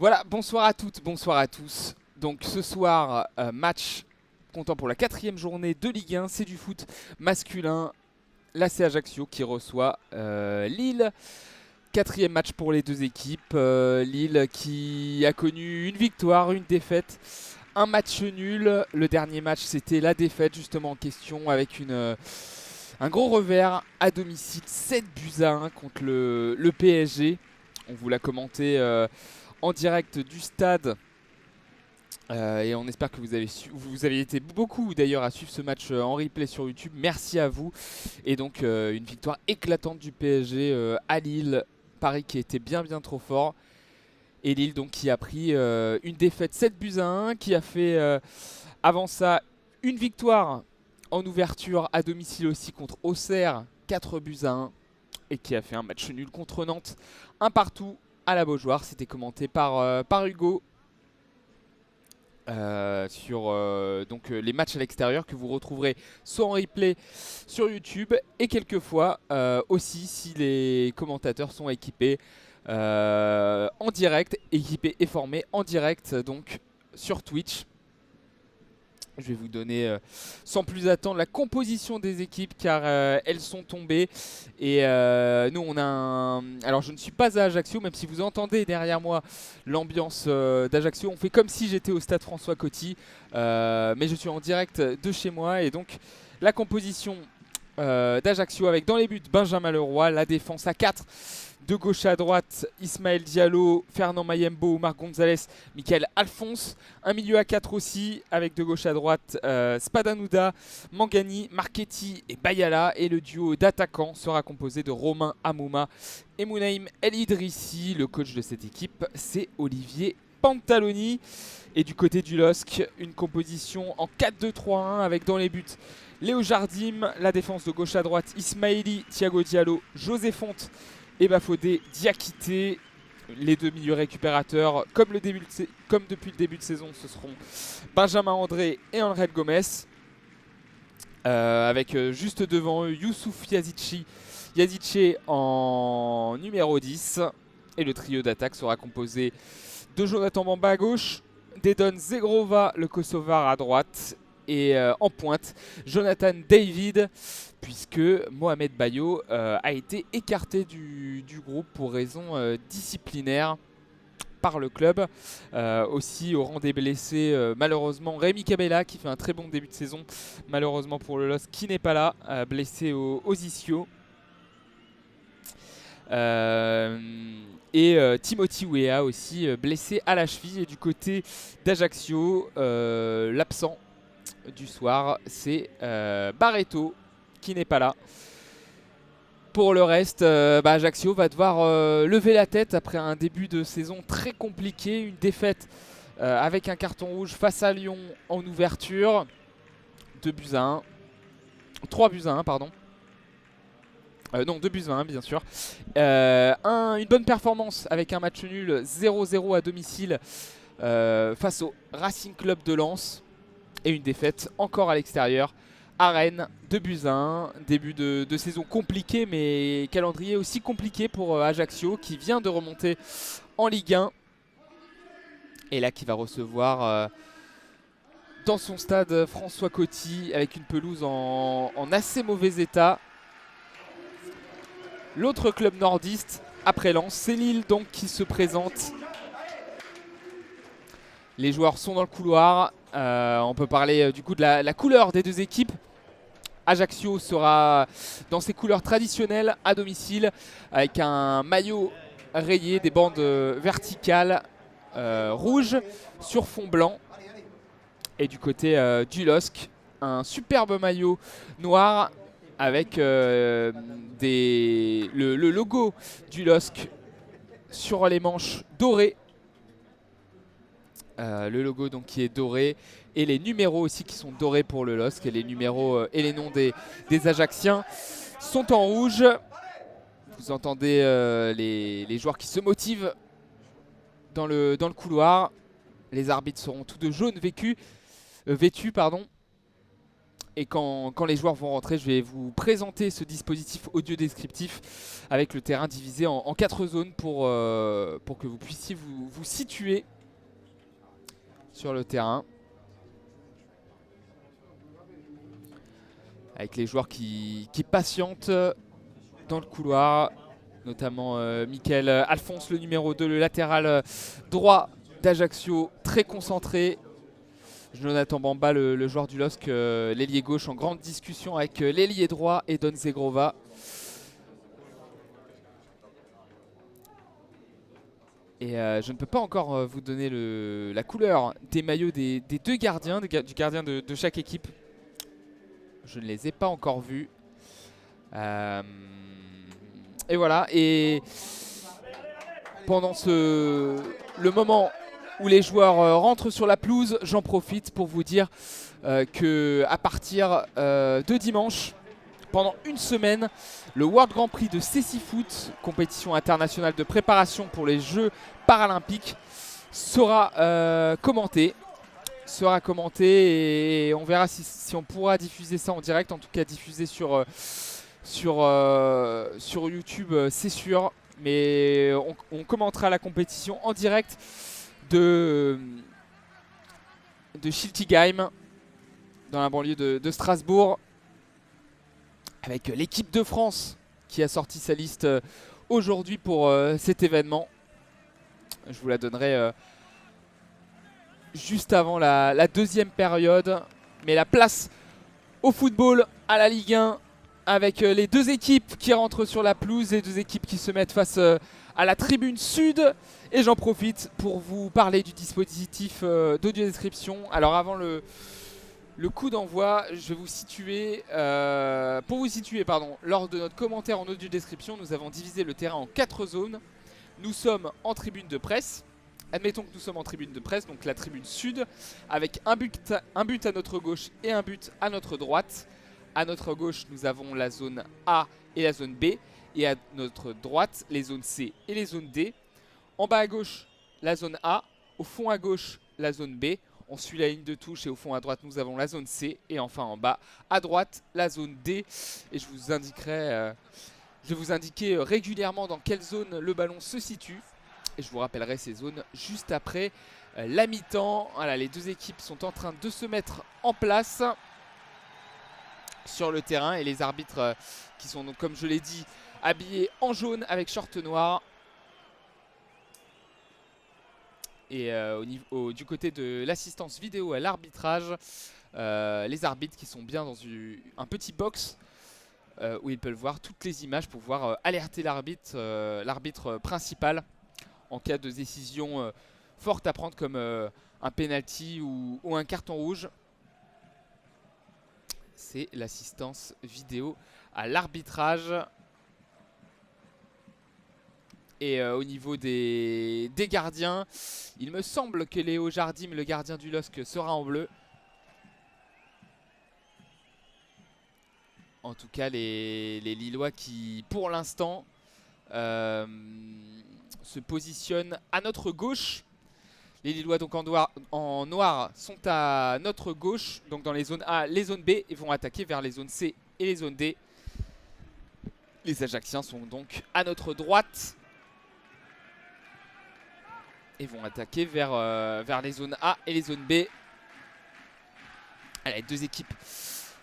Voilà, bonsoir à toutes, bonsoir à tous. Donc ce soir, match comptant pour la quatrième journée de Ligue 1, c'est du foot masculin. L'AC Ajaccio qui reçoit Lille. Quatrième match pour les deux équipes. Lille qui a connu une victoire, une défaite, un match nul. Le dernier match c'était la défaite justement en question avec un gros revers à domicile, 7 buts à 1 contre le PSG. On vous l'a commenté en direct du stade. Et on espère que vous avez été beaucoup d'ailleurs à suivre ce match en replay sur YouTube. Merci à vous. Et donc une victoire éclatante du PSG à Lille. Paris qui était bien trop fort. Et Lille donc qui a pris une défaite 7 buts à 1. Qui a fait avant ça une victoire en ouverture à domicile aussi contre Auxerre, 4 buts à 1. Et qui a fait un match nul contre Nantes, un partout à la Beaujoire. C'était commenté par Hugo. Sur les matchs à l'extérieur que vous retrouverez soit en replay sur YouTube et quelquefois aussi si les commentateurs sont équipés en direct, équipés et formés en direct donc sur Twitch. Je vais vous donner sans plus attendre la composition des équipes car elles sont tombées. Et nous on a Alors je ne suis pas à Ajaccio, même si vous entendez derrière moi l'ambiance d'Ajaccio. On fait comme si j'étais au stade François Coty, mais je suis en direct de chez moi. Et donc la composition d'Ajaccio avec dans les buts Benjamin Leroy, la défense à 4. De gauche à droite, Ismaël Diallo, Fernand Mayembo, Marc Gonzalez, Michael Alphonse. Un milieu à 4 aussi, avec de gauche à droite Spadanouda, Mangani, Marchetti et Bayala. Et le duo d'attaquants sera composé de Romain Amouma et Mounaïm El Idrissi. Le coach de cette équipe, c'est Olivier Pantaloni. Et du côté du LOSC, une composition en 4-2-3-1 avec dans les buts Léo Jardim, la défense de gauche à droite, Ismaili, Thiago Diallo, José Fonte et Bafodé Diakité. Les deux milieux récupérateurs, comme depuis le début de saison, ce seront Benjamin André et Angel Gomez. Avec juste devant eux Youssouf Yazici en numéro 10. Et le trio d'attaque sera composé de Jonathan Bamba à gauche, Dedon Zegrova, le Kosovar à droite. Et en pointe, Jonathan David, puisque Mohamed Bayo a été écarté du groupe pour raisons disciplinaires par le club. Aussi au rang des blessés, malheureusement, Rémi Cabella qui fait un très bon début de saison. Malheureusement pour le LOSC qui n'est pas là, blessé aux ischios. Timothy Weah aussi blessé à la cheville. Et du côté d'Ajaccio, l'absent du soir, c'est Barreto qui n'est pas là. Pour le reste, Ajaccio va devoir lever la tête après un début de saison très compliqué. Une défaite avec un carton rouge face à Lyon en ouverture. 2 buts à 1. 3 buts à 1, pardon. Non, 2 buts à 1, bien sûr. Une bonne performance avec un match nul 0-0 à domicile face au Racing Club de Lens. Et une défaite encore à l'extérieur à Rennes, 2 buts à 1. Début de saison compliqué, mais calendrier aussi compliqué pour Ajaccio qui vient de remonter en Ligue 1. Et là qui va recevoir dans son stade François Coty avec une pelouse en assez mauvais état. L'autre club nordiste après Lens, c'est Lille donc qui se présente. Les joueurs sont dans le couloir. On peut parler du coup de la couleur des deux équipes. Ajaccio sera dans ses couleurs traditionnelles à domicile avec un maillot rayé, des bandes verticales rouges sur fond blanc. Et du côté du LOSC, un superbe maillot noir avec le logo du LOSC sur les manches dorées. Le logo donc qui est doré et les numéros aussi qui sont dorés pour le LOSC, et les numéros et les noms des Ajacciens sont en rouge. Vous entendez les joueurs qui se motivent dans le couloir. Les arbitres seront tous de jaune vêtus. Et quand les joueurs vont rentrer, je vais vous présenter ce dispositif audio descriptif avec le terrain divisé en 4 zones pour que vous puissiez vous situer sur le terrain. Avec les joueurs qui patientent dans le couloir, notamment Mickaël Alphonse, le numéro 2, le latéral droit d'Ajaccio, très concentré. Jonathan Bamba, le joueur du LOSC, l'ailier gauche, en grande discussion avec l'ailier droit et Don Zegrova. Et je ne peux pas encore vous donner la couleur des maillots des 2 gardiens, du gardien de chaque équipe. Je ne les ai pas encore vus. Et voilà. Et pendant le moment où les joueurs rentrent sur la pelouse, j'en profite pour vous dire que à partir de dimanche, pendant une semaine, le World Grand Prix de Cécifoot, compétition internationale de préparation pour les Jeux paralympiques, sera commenté. Et on verra si on pourra diffuser ça en direct, en tout cas diffuser sur YouTube, c'est sûr. Mais on commentera la compétition en direct de Schiltigheim, dans la banlieue de Strasbourg, avec l'équipe de France qui a sorti sa liste aujourd'hui pour cet événement. Je vous la donnerai juste avant la deuxième période. Mais la place au football, à la Ligue 1, avec les 2 équipes qui rentrent sur la pelouse, les 2 équipes qui se mettent face à la tribune sud. Et j'en profite pour vous parler du dispositif d'audio description. Alors avant le coup d'envoi, je vais vous situer, lors de notre commentaire en audio description, nous avons divisé le terrain en 4 zones. Nous sommes en tribune de presse. Admettons que nous sommes en tribune de presse, donc la tribune sud, avec un but à notre gauche et un but à notre droite. À notre gauche, nous avons la zone A et la zone B. Et à notre droite, les zones C et les zones D. En bas à gauche, la zone A. Au fond à gauche, la zone B. On suit la ligne de touche et au fond à droite, nous avons la zone C. Et enfin en bas à droite, la zone D. Et je vais vous indiquer régulièrement dans quelle zone le ballon se situe. Et je vous rappellerai ces zones juste après la mi-temps. Voilà, les 2 équipes sont en train de se mettre en place sur le terrain. Et les arbitres qui sont donc, comme je l'ai dit, habillés en jaune avec short noir. Et du côté de l'assistance vidéo à l'arbitrage, les arbitres qui sont bien dans un petit box où ils peuvent voir toutes les images pour pouvoir alerter l'arbitre principal en cas de décision forte à prendre, comme un penalty ou un carton rouge. C'est l'assistance vidéo à l'arbitrage. Et au niveau des gardiens, il me semble que Léo Jardim, le gardien du LOSC, sera en bleu. En tout cas, les Lillois qui, pour l'instant, se positionnent à notre gauche. Les Lillois donc en noir sont à notre gauche, donc dans les zones A, les zones B, et vont attaquer vers les zones C et les zones D. Les Ajacciens sont donc à notre droite et vont attaquer vers les zones A et les zones B. Allez, 2 équipes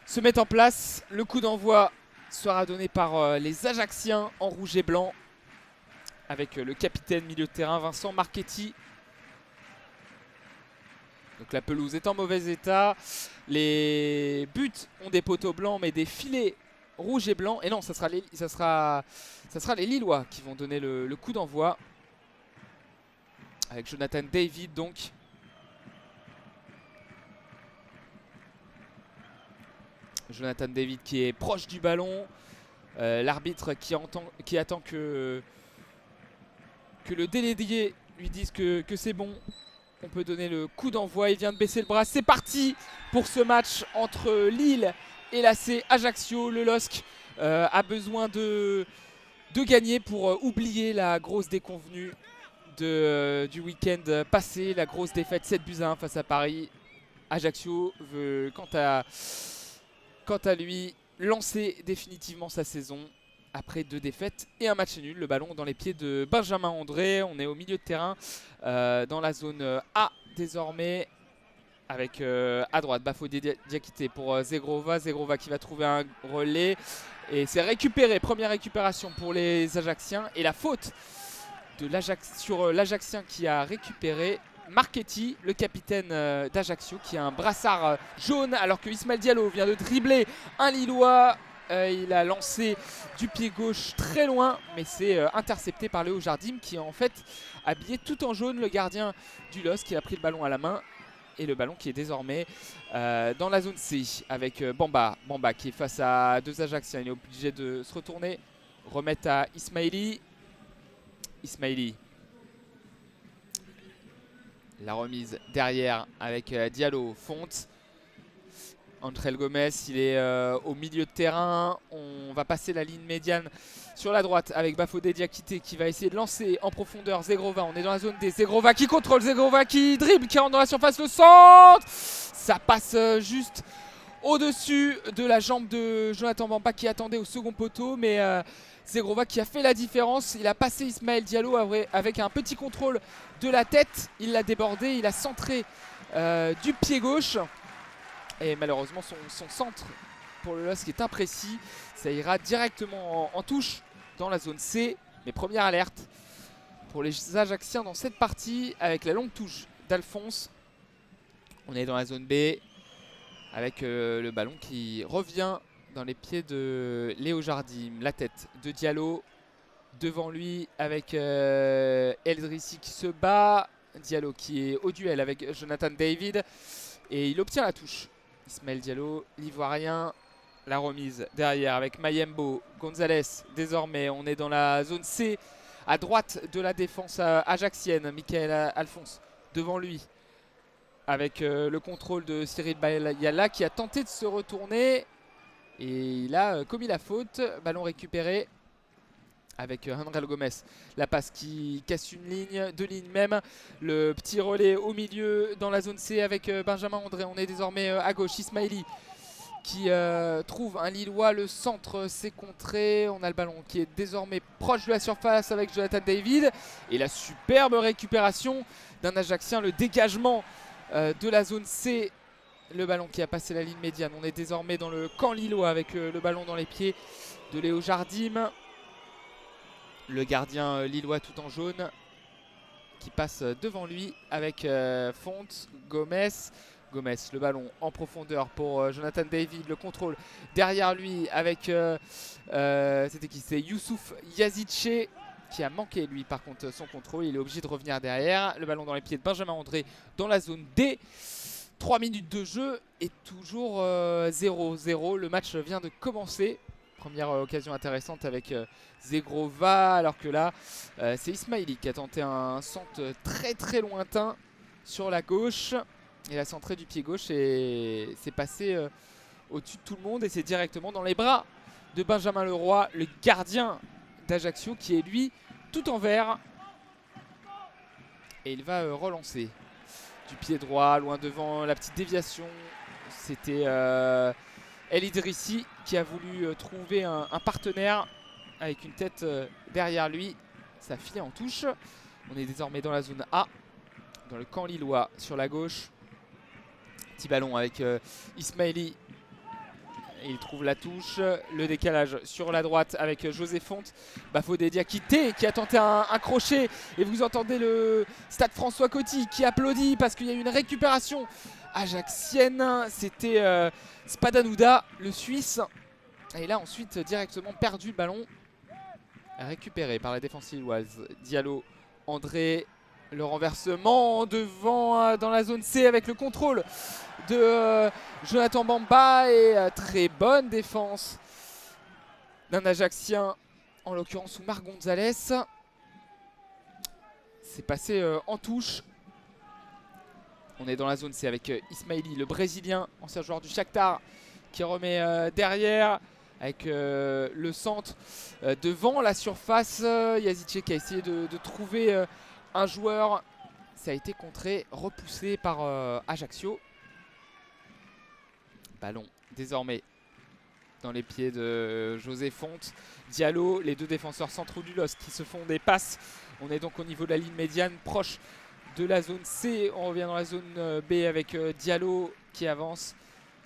se mettent en place. Le coup d'envoi sera donné par les Ajacciens en rouge et blanc, avec le capitaine milieu de terrain Vincent Marchetti. Donc la pelouse est en mauvais état. Les buts ont des poteaux blancs mais des filets rouges et blancs. Et non, ça sera les Lillois qui vont donner le coup d'envoi. Avec Jonathan David donc. Jonathan David qui est proche du ballon. L'arbitre qui attend que le délégué lui dise que c'est bon. On peut donner le coup d'envoi. Il vient de baisser le bras. C'est parti pour ce match entre Lille et l'AC Ajaccio. Le LOSC a besoin de gagner pour oublier la grosse déconvenue du week-end passé. La grosse défaite 7-1 face à Paris. Ajaccio veut quant à quant à lui, lancer définitivement sa saison après 2 défaites et un match nul. Le ballon dans les pieds de Benjamin André. On est au milieu de terrain dans la zone A désormais. Avec à droite Bafodé Diakité pour Zegrova. Zegrova qui va trouver un relais. Et c'est récupéré. Première récupération pour les Ajacciens. Et la faute sur l'Ajaxien qui a récupéré Marchetti, le capitaine d'Ajaccio, qui a un brassard jaune alors que Ismaël Diallo vient de dribbler un Lillois. Il a lancé du pied gauche très loin, mais c'est intercepté par Léo Jardim qui est en fait habillé tout en jaune, le gardien du LOSC qui a pris le ballon à la main. Et le ballon qui est désormais dans la zone C avec Bamba. Bamba qui est face à 2 Ajacciens. Il est obligé de se retourner, remettre à Ismaili. Ismaili. La remise derrière avec Diallo, Fonte. André Gomez, il est au milieu de terrain. On va passer la ligne médiane sur la droite avec Bafodé Diakité qui va essayer de lancer en profondeur Zegrova. On est dans la zone D. Zegrova qui contrôle, Zegrova qui dribble, qui rentre dans la surface, le centre. Ça passe juste au-dessus de la jambe de Jonathan Bamba qui attendait au second poteau. Mais Zegrova qui a fait la différence. Il a passé Ismaël Diallo avec un petit contrôle de la tête. Il l'a débordé, il a centré du pied gauche. Et malheureusement son centre pour le LOSC est imprécis. Ça ira directement en touche dans la zone C. Mais première alerte pour les Ajacciens dans cette partie avec la longue touche d'Alphonse. On est dans la zone B avec le ballon qui revient dans les pieds de Léo Jardim. La tête de Diallo devant lui avec Eldrissi qui se bat. Diallo qui est au duel avec Jonathan David et il obtient la touche. Ismaël Diallo, l'Ivoirien, la remise derrière avec Mayembo, Gonzalez. Désormais, on est dans la zone C, à droite de la défense ajaxienne. Michael Alphonse devant lui, avec le contrôle de Cyril Bayala qui a tenté de se retourner. Et il a commis la faute. Ballon récupéré avec André Gomez. La passe qui casse une ligne, 2 lignes même. Le petit relais au milieu dans la zone C avec Benjamin André. On est désormais à gauche. Ismaili qui trouve un Lillois. Le centre s'est contré. On a le ballon qui est désormais proche de la surface avec Jonathan David. Et la superbe récupération d'un Ajaxien. Le dégagement de la zone C. Le ballon qui a passé la ligne médiane. On est désormais dans le camp lillois avec le ballon dans les pieds de Léo Jardim. Le gardien lillois tout en jaune qui passe devant lui avec Fonte, Gomez. Gomez, le ballon en profondeur pour Jonathan David. Le contrôle derrière lui avec, c'était qui? C'est Youssouf Yazice qui a manqué lui par contre son contrôle. Il est obligé de revenir derrière. Le ballon dans les pieds de Benjamin André dans la zone D. 3 minutes de jeu et toujours 0-0. Le match vient de commencer. Première occasion intéressante avec Zegrova, alors que là, c'est Ismaili qui a tenté un centre très très lointain sur la gauche. Il a centré du pied gauche et c'est passé au-dessus de tout le monde et c'est directement dans les bras de Benjamin Leroy, le gardien d'Ajaccio qui est lui tout en vert. Et il va relancer du pied droit, loin devant la petite déviation. C'était El Idrissi qui a voulu trouver un partenaire avec une tête derrière lui. Ça a filé en touche. On est désormais dans la zone A, dans le camp lillois sur la gauche. Petit ballon avec Ismaili. Il trouve la touche. Le décalage sur la droite avec José Fonte. Bafodé Diakité qui a tenté un crochet. Et vous entendez le stade François Coty qui applaudit parce qu'il y a eu une récupération ajaxienne. C'était Spadanouda, le Suisse. Et là ensuite directement perdu le ballon. Récupéré par la défense lilloise. Diallo, André. Le renversement devant dans la zone C avec le contrôle de Jonathan Bamba et très bonne défense d'un Ajaxien, en l'occurrence Oumar Gonzalez. C'est passé en touche. On est dans la zone C avec Ismaili, le Brésilien, ancien joueur du Shakhtar, qui remet derrière avec le centre devant la surface. Yazice qui a essayé de trouver un joueur. Ça a été contré, repoussé par Ajaccio. Ballon désormais dans les pieds de José Fonte. Diallo, les deux défenseurs centraux du LOSC qui se font des passes. On est donc au niveau de la ligne médiane, proche de la zone C. On revient dans la zone B avec Diallo qui avance.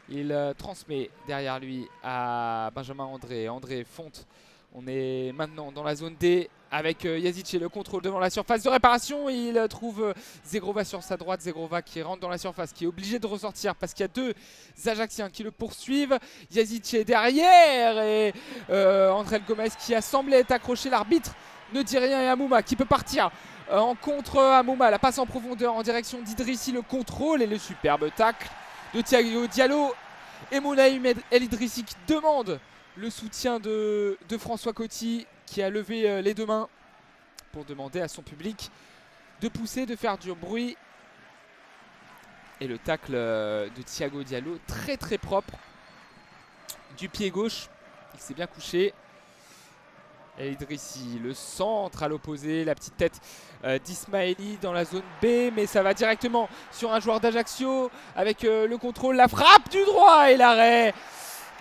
Il transmet derrière lui à Benjamin André. André Fonte. On est maintenant dans la zone D avec Yazici, le contrôle devant la surface de réparation. Il trouve Zegrova sur sa droite. Zegrova qui rentre dans la surface, qui est obligé de ressortir parce qu'il y a deux Ajaxiens qui le poursuivent. Yazici est derrière et André Gomez qui a semblé être accroché. L'arbitre ne dit rien et Amouma qui peut partir en contre. Amouma, la passe en profondeur en direction d'Idrissi. Le contrôle et le superbe tacle de Thiago Diallo. Et Moulaïm El Idrissi qui demande le soutien de François Coty qui a levé les deux mains pour demander à son public de pousser, de faire du bruit. Et le tacle de Thiago Diallo, très très propre, du pied gauche, il s'est bien couché. El Idrissi, le centre à l'opposé, la petite tête d'Ismaili dans la zone B, mais ça va directement sur un joueur d'Ajaccio avec le contrôle, la frappe du droit et l'arrêt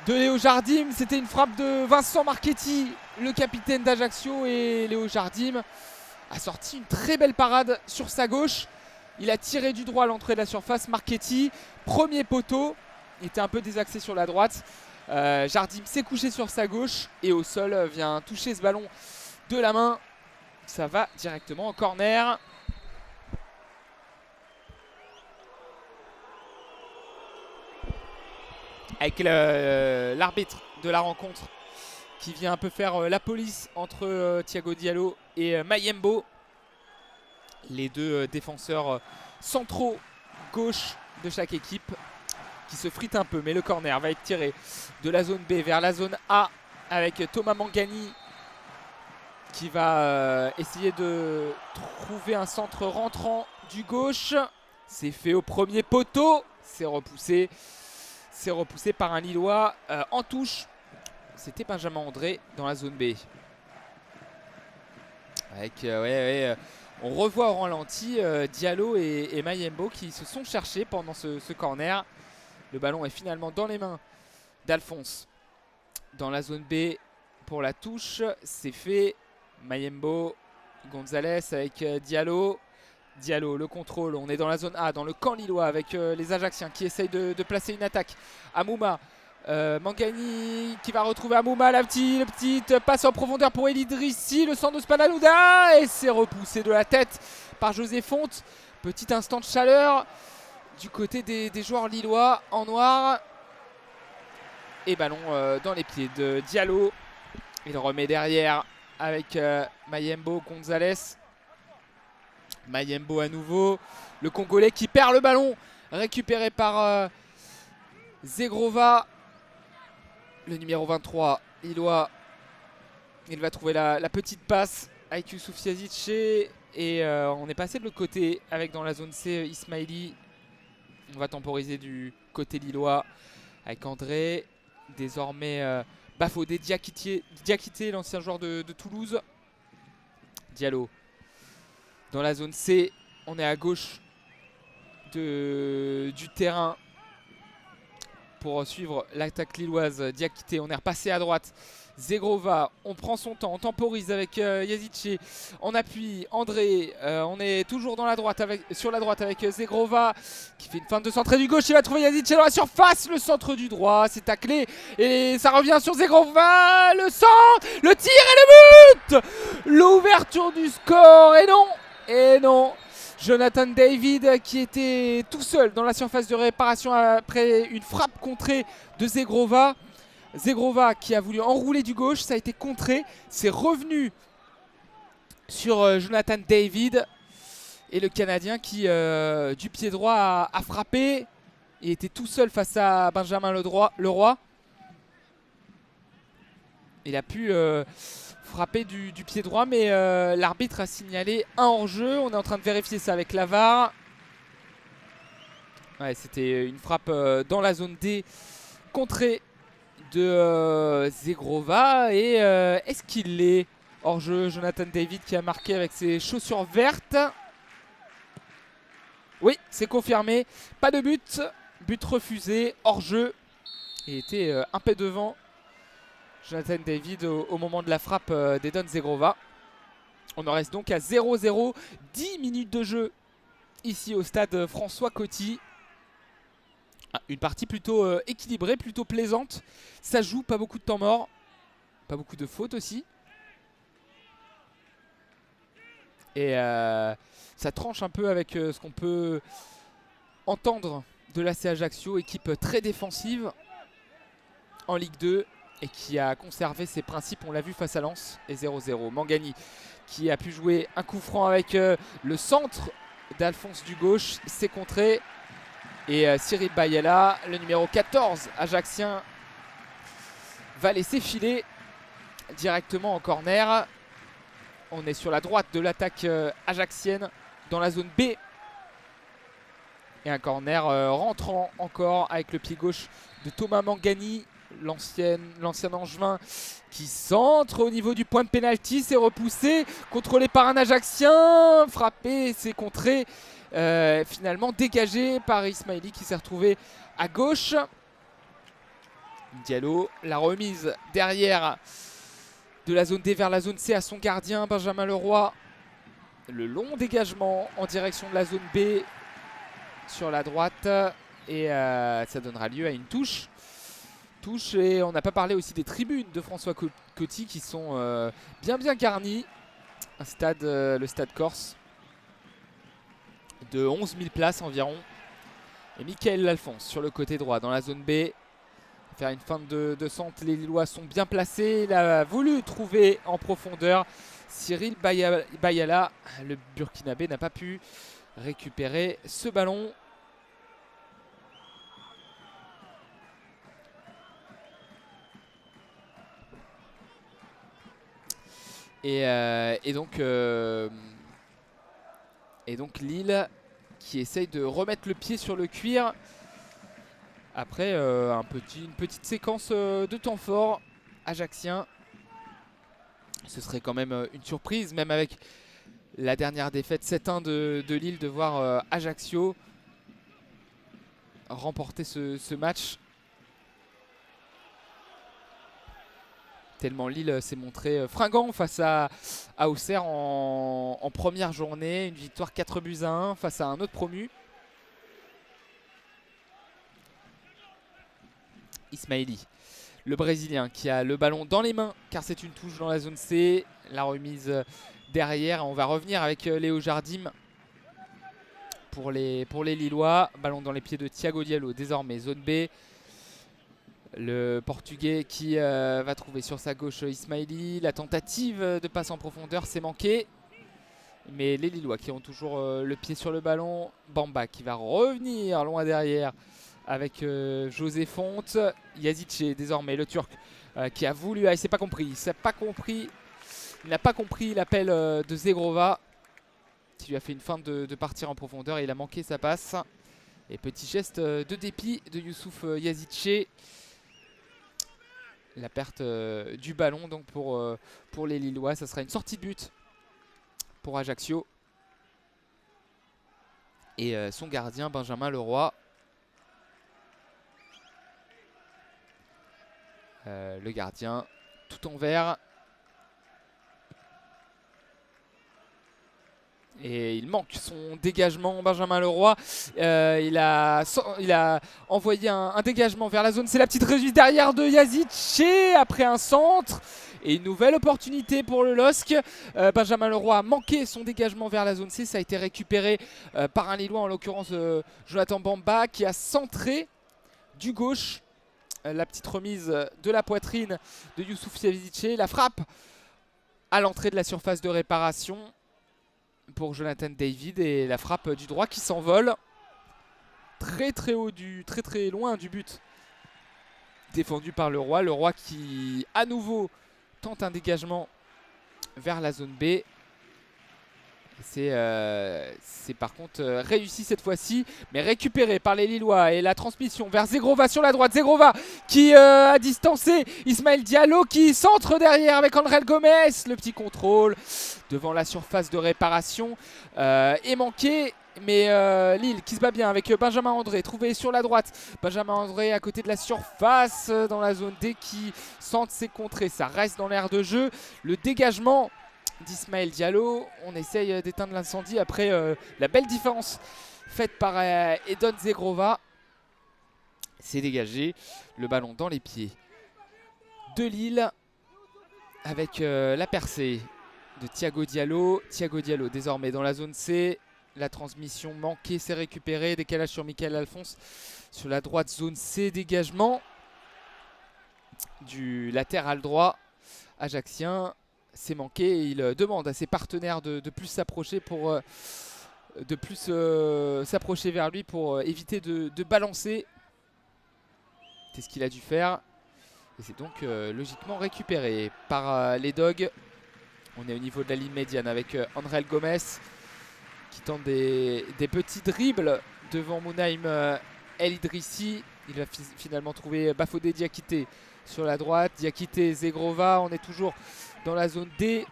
de Léo Jardim. C'était une frappe de Vincent Marchetti, le capitaine d'Ajaccio, et Léo Jardim a sorti une très belle parade sur sa gauche. Il a tiré du droit à l'entrée de la surface. Marchetti, premier poteau, il était un peu désaxé sur la droite. Jardim s'est couché sur sa gauche et au sol vient toucher ce ballon de la main. Ça va directement en corner. Avec l'arbitre de la rencontre qui vient un peu faire la police entre Thiago Diallo et Mayembo. Les deux défenseurs centraux gauche de chaque équipe qui se fritent un peu. Mais le corner va être tiré de la zone B vers la zone A avec Thomas Mangani qui va essayer de trouver un centre rentrant du gauche. C'est fait au premier poteau. C'est repoussé. C'est repoussé par un Lillois en touche. C'était Benjamin André dans la zone B. Avec, on revoit au ralenti Diallo et Mayembo qui se sont cherchés pendant ce corner. Le ballon est finalement dans les mains d'Alphonse dans la zone B pour la touche. C'est fait. Mayembo, Gonzalez avec Diallo. Diallo, le contrôle, on est dans la zone A, dans le camp lillois avec les Ajaxiens qui essayent de placer une attaque. Amouma, Mangani qui va retrouver Amouma, la petite passe en profondeur pour El Idrissi, le centre de Spanalunga, et c'est repoussé de la tête par José Fonte. Petit instant de chaleur du côté des joueurs lillois en noir. Et ballon dans les pieds de Diallo. Il remet derrière avec Mayembo, Gonzalez. Mayembo à nouveau, le Congolais qui perd le ballon, récupéré par Zegrova, le numéro 23, Lillois. Il va trouver la petite passe avec Youssouf Yazice et on est passé de l'autre côté avec dans la zone C Ismaili. On va temporiser du côté lillois avec André, désormais Bafodé, Diakité, l'ancien joueur de Toulouse. Diallo. Dans la zone C, on est à gauche du terrain pour suivre l'attaque lilloise. Diakité, on est repassé à droite. Zegrova, on prend son temps, on temporise avec Yazici. En appui, André, on est toujours dans sur la droite avec Zegrova qui fait une feinte de centre du gauche. Il va trouver Yazici dans la surface, le centre du droit, c'est taclé. Et ça revient sur Zegrova, le centre, le tir et le but. L'ouverture du score, et non, Jonathan David qui était tout seul dans la surface de réparation après une frappe contrée de Zegrova. Zegrova qui a voulu enrouler du gauche, ça a été contré, c'est revenu sur Jonathan David. Et le Canadien qui, du pied droit, a frappé. Il était tout seul face à Benjamin Leroy. Il a pu frapper du pied droit, mais l'arbitre a signalé un hors-jeu. On est en train de vérifier ça avec la VAR. Ouais, c'était une frappe dans la zone D, contrée de Zegrova. Et est-ce qu'il est hors-jeu? Jonathan David qui a marqué avec ses chaussures vertes. Oui, c'est confirmé. Pas de but. But refusé, hors-jeu. Il était un peu devant Jonathan David au moment de la frappe d'Edon Zegrova. On en reste donc à 0-0, 10 minutes de jeu ici au stade François Coty. Une partie plutôt équilibrée, plutôt plaisante. Ça joue, pas beaucoup de temps mort, pas beaucoup de fautes aussi. Et ça tranche un peu avec ce qu'on peut entendre de l'AC Ajaccio, équipe très défensive en Ligue 2 et qui a conservé ses principes, on l'a vu face à Lens, et 0-0. Mangani qui a pu jouer un coup franc avec le centre d'Alphonse Dugauche, c'est contré. Et Cyril Bayala, le numéro 14 ajaxien, va laisser filer directement en corner. On est sur la droite de l'attaque ajaxienne dans la zone B. Et un corner rentrant encore avec le pied gauche de Thomas Mangani, l'ancien Angevin, qui centre au niveau du point de pénalty. C'est repoussé, contrôlé par un ajaxien, frappé, c'est contré. Finalement dégagé par Ismaili qui s'est retrouvé à gauche. Diallo, la remise derrière de la zone D vers la zone C à son gardien Benjamin Leroy. Le long dégagement en direction de la zone B sur la droite et ça donnera lieu à une touche. Et on n'a pas parlé aussi des tribunes de François Coty qui sont bien garnies. Un stade, le stade corse de 11 000 places environ. Et Michael Alphonse sur le côté droit dans la zone B. Faire une feinte de centre, les Lillois sont bien placés. Il a voulu trouver en profondeur Cyril Bayala. Le Burkinabé n'a pas pu récupérer ce ballon. Et donc Lille qui essaye de remettre le pied sur le cuir après une petite séquence de temps fort ajaxien. Ce serait quand même une surprise, même avec la dernière défaite 7-1 de Lille, de voir Ajaccio remporter ce match. Tellement Lille s'est montré fringant face à Auxerre en première journée. Une victoire 4-1 face à un autre promu. Ismaili, le Brésilien qui a le ballon dans les mains car c'est une touche dans la zone C. La remise derrière. On va revenir avec Léo Jardim pour les Lillois. Ballon dans les pieds de Thiago Diallo, désormais zone B. Le Portugais qui va trouver sur sa gauche Ismaili. La tentative de passe en profondeur, c'est manqué. Mais les Lillois qui ont toujours le pied sur le ballon. Bamba qui va revenir loin derrière avec José Fonte. Yazice désormais, le Turc qui a voulu... il s'est pas compris. Il n'a pas compris l'appel de Zegrova qui lui a fait une feinte de partir en profondeur et il a manqué sa passe. Et petit geste de dépit de Youssouf Yazice. La perte du ballon donc pour les Lillois. Ça sera une sortie de but pour Ajaccio. Et son gardien Benjamin Leroy. Le gardien tout en vert. Et il manque son dégagement, Benjamin Leroy. Il a envoyé un dégagement vers la zone. C'est la petite réussite derrière de Yazice après un centre. Et une nouvelle opportunité pour le LOSC. Benjamin Leroy a manqué son dégagement vers la zone C. Ça a été récupéré par un Lillois, en l'occurrence Jonathan Bamba, qui a centré du gauche. La petite remise de la poitrine de Youssouf Yazice. La frappe à l'entrée de la surface de réparation pour Jonathan David et la frappe du droit qui s'envole très haut, très loin du but défendu par Leroy. Leroy qui à nouveau tente un dégagement vers la zone B. C'est par contre réussi cette fois-ci, mais récupéré par les Lillois. Et la transmission vers Zegrova sur la droite. Zegrova qui a distancé Ismaël Diallo qui centre derrière avec André Gomez. Le petit contrôle devant la surface de réparation est manqué. Mais Lille qui se bat bien avec Benjamin André, trouvé sur la droite. Benjamin André à côté de la surface dans la zone D qui sente ses contrées. Ça reste dans l'aire de jeu. Le dégagement d'Ismaël Diallo. On essaye d'éteindre l'incendie après la belle différence faite par Edon Zegrova. C'est dégagé. Le ballon dans les pieds de Lille avec la percée de Thiago Diallo. Thiago Diallo désormais dans la zone C. La transmission manquée, c'est récupéré. Décalage sur Michael Alphonse. Sur la droite, zone C, dégagement du latéral droit ajaxien. C'est manqué. Il demande à ses partenaires de plus s'approcher pour s'approcher vers lui pour éviter de balancer. C'est ce qu'il a dû faire. Et c'est donc logiquement récupéré par les Dogs. On est au niveau de la ligne médiane avec Andrel Gomez qui tente des petits dribbles devant Mounaïm El Idrissi. Il va finalement trouver Bafodé Diakité sur la droite. Diakité, Zegrova. On est toujours dans la zone D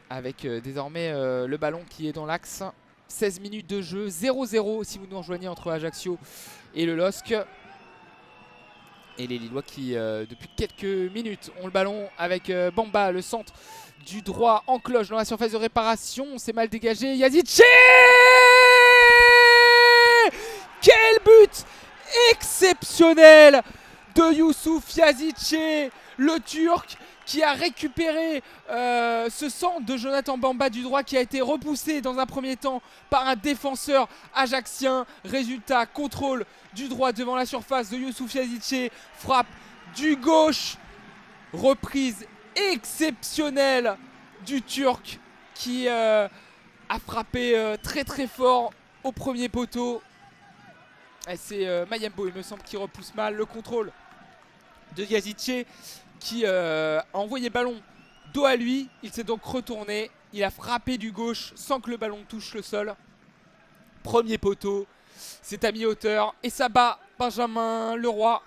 avec désormais le ballon qui est dans l'axe. 16 minutes de jeu, 0-0 si vous nous rejoignez entre Ajaccio et le LOSC. Et les Lillois qui, depuis quelques minutes, ont le ballon avec Bamba, le centre du droit en cloche dans la surface de réparation. C'est mal dégagé. Yazice! Quel but exceptionnel de Youssouf Yazice, le Turc qui a récupéré ce centre de Jonathan Bamba du droit qui a été repoussé dans un premier temps par un défenseur ajaxien. Résultat, contrôle du droit devant la surface de Youssouf Yazice, frappe du gauche, reprise exceptionnelle du Turc qui a frappé très très fort au premier poteau. C'est Mayembo, il me semble, qui repousse mal. Le contrôle de Yazice qui a envoyé le ballon dos à lui. Il s'est donc retourné. Il a frappé du gauche sans que le ballon touche le sol. Premier poteau. C'est à mi-hauteur. Et ça bat Benjamin Leroy.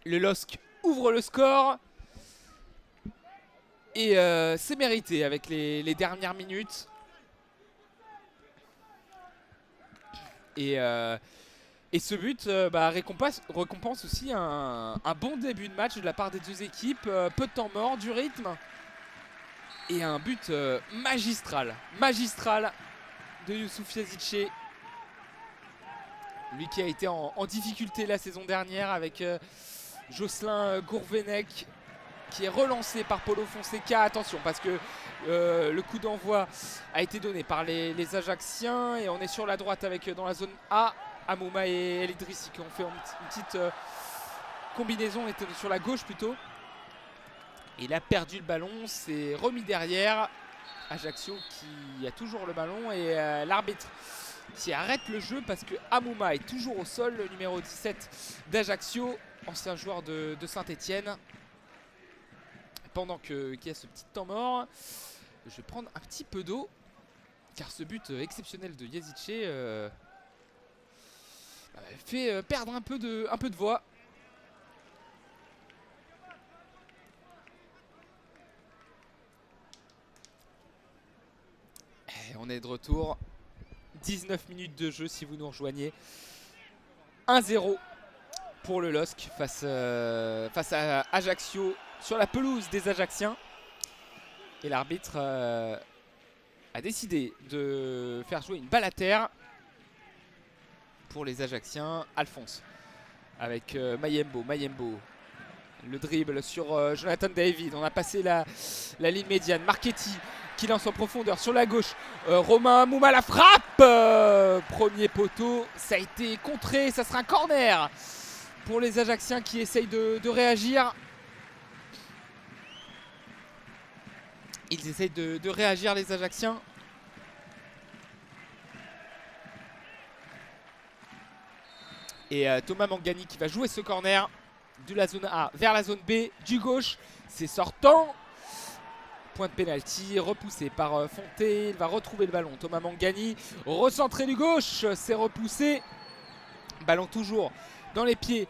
Le LOSC ouvre le score. Et c'est mérité avec les dernières minutes. Et ce but récompense aussi un bon début de match de la part des deux équipes. Peu de temps mort, du rythme. Et un but magistral de Youssouf Yazice. Lui qui a été en difficulté la saison dernière avec Jocelyn Gourvenec qui est relancé par Paulo Fonseca. Attention parce que le coup d'envoi a été donné par les Ajacciens. Et on est sur la droite avec dans la zone A Amouma et El Idrissi qui ont fait une petite combinaison. On était sur la gauche plutôt. Et il a perdu le ballon, c'est remis derrière. Ajaccio qui a toujours le ballon et l'arbitre qui arrête le jeu parce que Amouma est toujours au sol, le numéro 17 d'Ajaccio, ancien joueur de Saint-Etienne. Pendant qu'il y a ce petit temps mort, je vais prendre un petit peu d'eau car ce but exceptionnel de Yazice fait perdre un peu de voix. Et on est de retour. 19 minutes de jeu si vous nous rejoignez. 1-0 pour le LOSC face à Ajaccio sur la pelouse des Ajacciens. Et l'arbitre a décidé de faire jouer une balle à terre pour les Ajacciens. Alphonse avec Mayembo. Le dribble sur Jonathan David. On a passé la ligne médiane. Marchetti qui lance en profondeur sur la gauche. Romain Amouma, la frappe premier poteau. Ça a été contré. Ça sera un corner pour les Ajacciens qui essayent de réagir. Ils essayent de réagir, les Ajacciens. Et Thomas Mangani qui va jouer ce corner de la zone A vers la zone B du gauche. C'est sortant. Point de pénalty repoussé par Fonté. Il va retrouver le ballon. Thomas Mangani recentré du gauche. C'est repoussé. Ballon toujours dans les pieds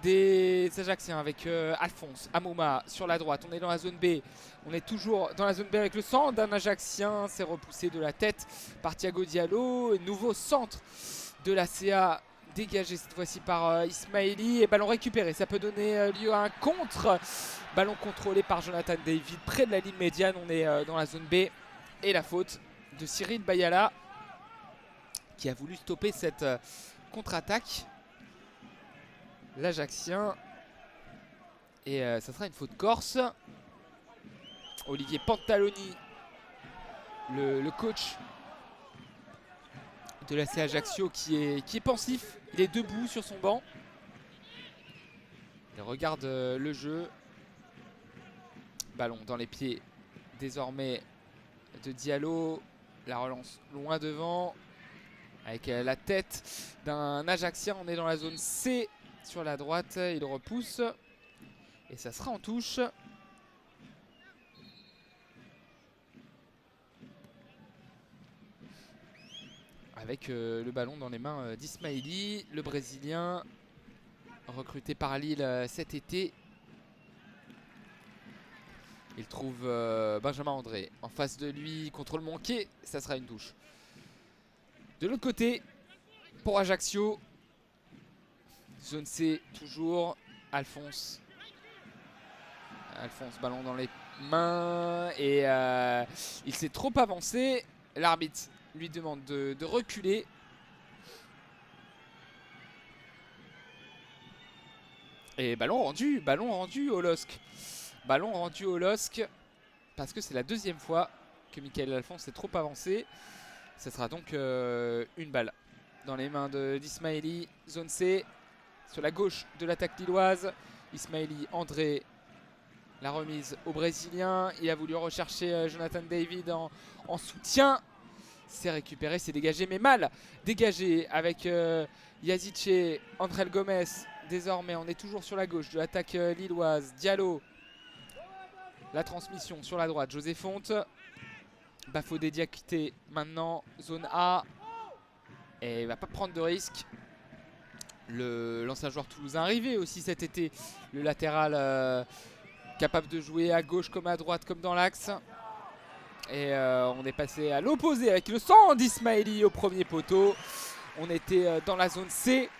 des Ajacciens avec Alphonse, Amouma sur la droite. On est dans la zone B. On est toujours dans la zone B avec le centre d'un Ajaccien. C'est repoussé de la tête par Thiago Diallo. Nouveau centre de la CA dégagé cette fois-ci par Ismaili. Et ballon récupéré. Ça peut donner lieu à un contre. Ballon contrôlé par Jonathan David près de la ligne médiane. On est dans la zone B. Et la faute de Cyril Bayala qui a voulu stopper cette contre-attaque. L'Ajaccien. Et ça sera une faute corse. Olivier Pantaloni, le coach de l'AC Ajaccio qui est pensif. Il est debout sur son banc. Il regarde le jeu. Ballon dans les pieds désormais de Diallo. La relance loin devant. Avec la tête d'un Ajaccien. On est dans la zone C sur la droite. Il repousse. Et ça sera en touche. Avec le ballon dans les mains d'Ismaili, le Brésilien, recruté par Lille cet été. Il trouve Benjamin André en face de lui, contrôle manqué, ça sera une touche. De l'autre côté, pour Ajaccio, zone C toujours, Alphonse, ballon dans les mains et il s'est trop avancé, l'arbitre lui demande de reculer. Et ballon rendu au LOSC. Ballon rendu au LOSC parce que c'est la deuxième fois que Michael Alphonse s'est trop avancé. Ce sera donc une balle dans les mains d'Ismaili. Zone C sur la gauche de l'attaque lilloise. Ismaili, André, la remise au Brésilien. Il a voulu rechercher Jonathan David en soutien. C'est récupéré, c'est dégagé, mais mal dégagé avec Yazice, Andrel Gomez. Désormais, on est toujours sur la gauche de l'attaque lilloise. Diallo, la transmission sur la droite. José Fonte, Bafodé Diakité maintenant, zone A. Et il ne va pas prendre de risque. L'ancien joueur toulousain arrivé aussi cet été. Le latéral capable de jouer à gauche comme à droite, comme dans l'axe. Et on est passé à l'opposé avec le sang d'Ismaili au premier poteau. On était dans la zone C.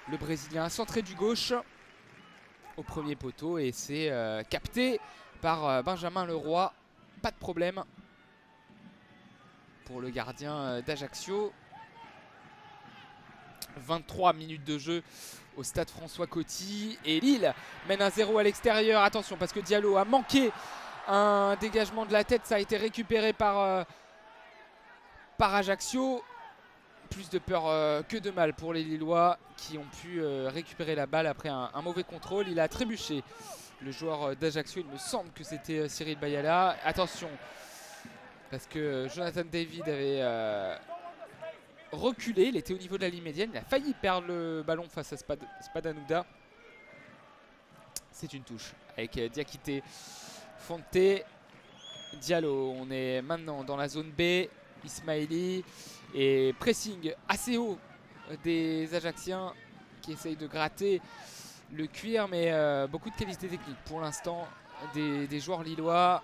Le Brésilien centré du gauche au premier poteau. Et c'est capté par Benjamin Leroy. Pas de problème pour le gardien d'Ajaccio. 23 minutes de jeu au stade François Coty. Et Lille mène 1-0 à l'extérieur. Attention parce que Diallo a manqué un dégagement de la tête, ça a été récupéré par Ajaccio. Plus de peur que de mal pour les Lillois qui ont pu récupérer la balle après un mauvais contrôle. Il a trébuché le joueur d'Ajaccio, il me semble que c'était Cyril Bayala. Attention, parce que Jonathan David avait reculé, il était au niveau de la ligne médiane, il a failli perdre le ballon face à Spadanouda. C'est une touche avec Diakité, Fonte, Diallo. On est maintenant dans la zone B. Ismaili et pressing assez haut des Ajacciens qui essayent de gratter le cuir, mais beaucoup de qualité technique pour l'instant des joueurs lillois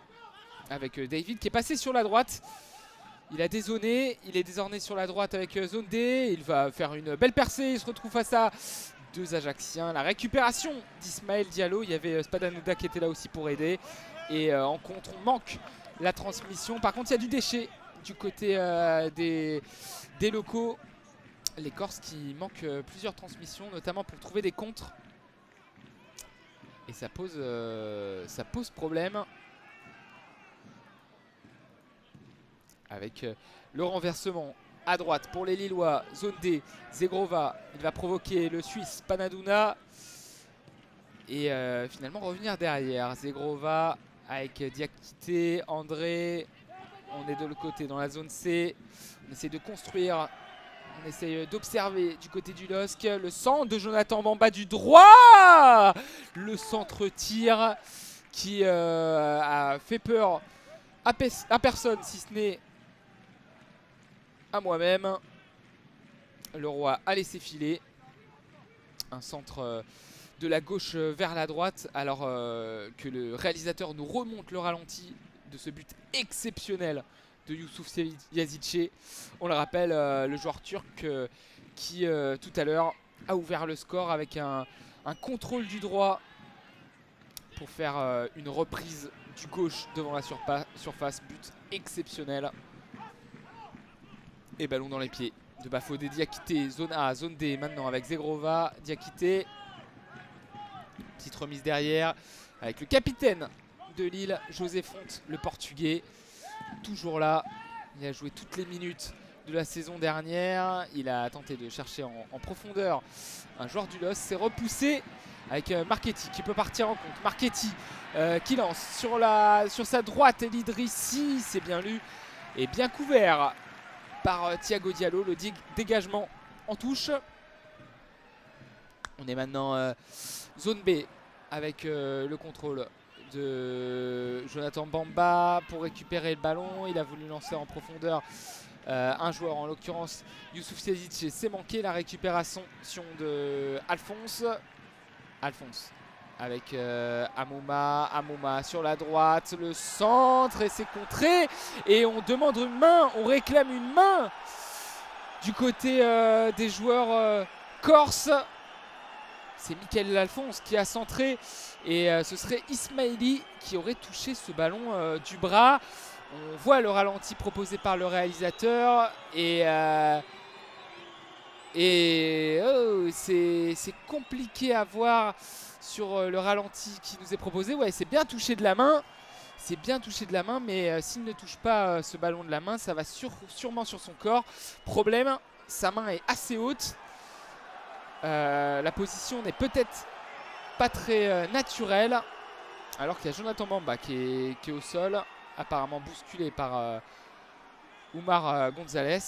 avec David qui est passé sur la droite. Il a dézoné, il est désormais sur la droite avec zone D. Il va faire une belle percée, il se retrouve face à deux Ajacciens. La récupération d'Ismaël Diallo, il y avait Spadanouda qui était là aussi pour aider. Et en contre, on manque la transmission. Par contre, il y a du déchet du côté des locaux. Les Corses qui manquent plusieurs transmissions, notamment pour trouver des contres. Et ça pose problème. Avec le renversement à droite pour les Lillois. Zone D, Zegrova. Il va provoquer le Suisse Panaduna. Et finalement revenir derrière. Zegrova avec Diakité, André. On est de l'autre côté dans la zone C. On essaie de construire. On essaie d'observer du côté du LOSC. Le centre de Jonathan Bamba du droit. Le centre-tir qui a fait peur à personne si ce n'est à moi-même. Le Roi a laissé filer. Un centre de la gauche vers la droite, alors que le réalisateur nous remonte le ralenti de ce but exceptionnel de Youssouf Yazidche. On le rappelle, le joueur turc qui tout à l'heure a ouvert le score avec un contrôle du droit pour faire une reprise du gauche devant la surface. But exceptionnel. Et ballon dans les pieds de Bafodé Diakité. Zone A, zone D maintenant avec Zegrova, Diakité. Petite remise derrière avec le capitaine de Lille, José Fonte, le portugais. Toujours là. Il a joué toutes les minutes de la saison dernière. Il a tenté de chercher en profondeur un joueur du LOS. C'est repoussé avec Marchetti qui peut partir en compte. Marchetti qui lance sur sa droite. El Idrissi, c'est bien lu et bien couvert par Thiago Diallo. Le dégagement en touche. On est maintenant zone B avec le contrôle de Jonathan Bamba pour récupérer le ballon. Il a voulu lancer en profondeur un joueur, en l'occurrence Youssouf Yazidche. C'est manqué la récupération de Alphonse avec Amouma sur la droite, le centre et c'est contré et on demande une main, on réclame une main du côté des joueurs corses. C'est Mickaël Alphonse qui a centré et ce serait Ismaili qui aurait touché ce ballon du bras. On voit le ralenti proposé par le réalisateur et c'est compliqué à voir sur le ralenti qui nous est proposé. Ouais, c'est bien touché de la main. C'est bien touché de la main, mais s'il ne touche pas ce ballon de la main, ça va sûrement sur son corps. Problème, sa main est assez haute. La position n'est peut-être pas très naturelle. Alors qu'il y a Jonathan Bamba qui est au sol, apparemment bousculé par Oumar Gonzalez.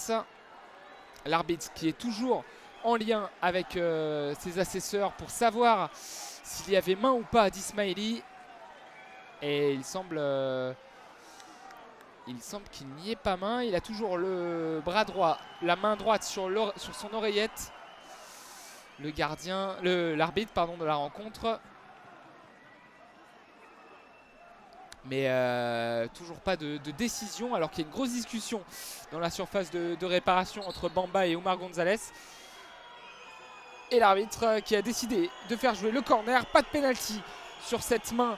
L'arbitre qui est toujours en lien avec ses assesseurs pour savoir s'il y avait main ou pas d'Ismaili. Et il semble qu'il n'y ait pas main. Il a toujours le bras droit, la main droite sur son oreillette. L'arbitre de la rencontre. Mais toujours pas de décision, alors qu'il y a une grosse discussion dans la surface de réparation entre Bamba et Oumar Gonzalez. Et l'arbitre qui a décidé de faire jouer le corner. Pas de pénalty sur cette main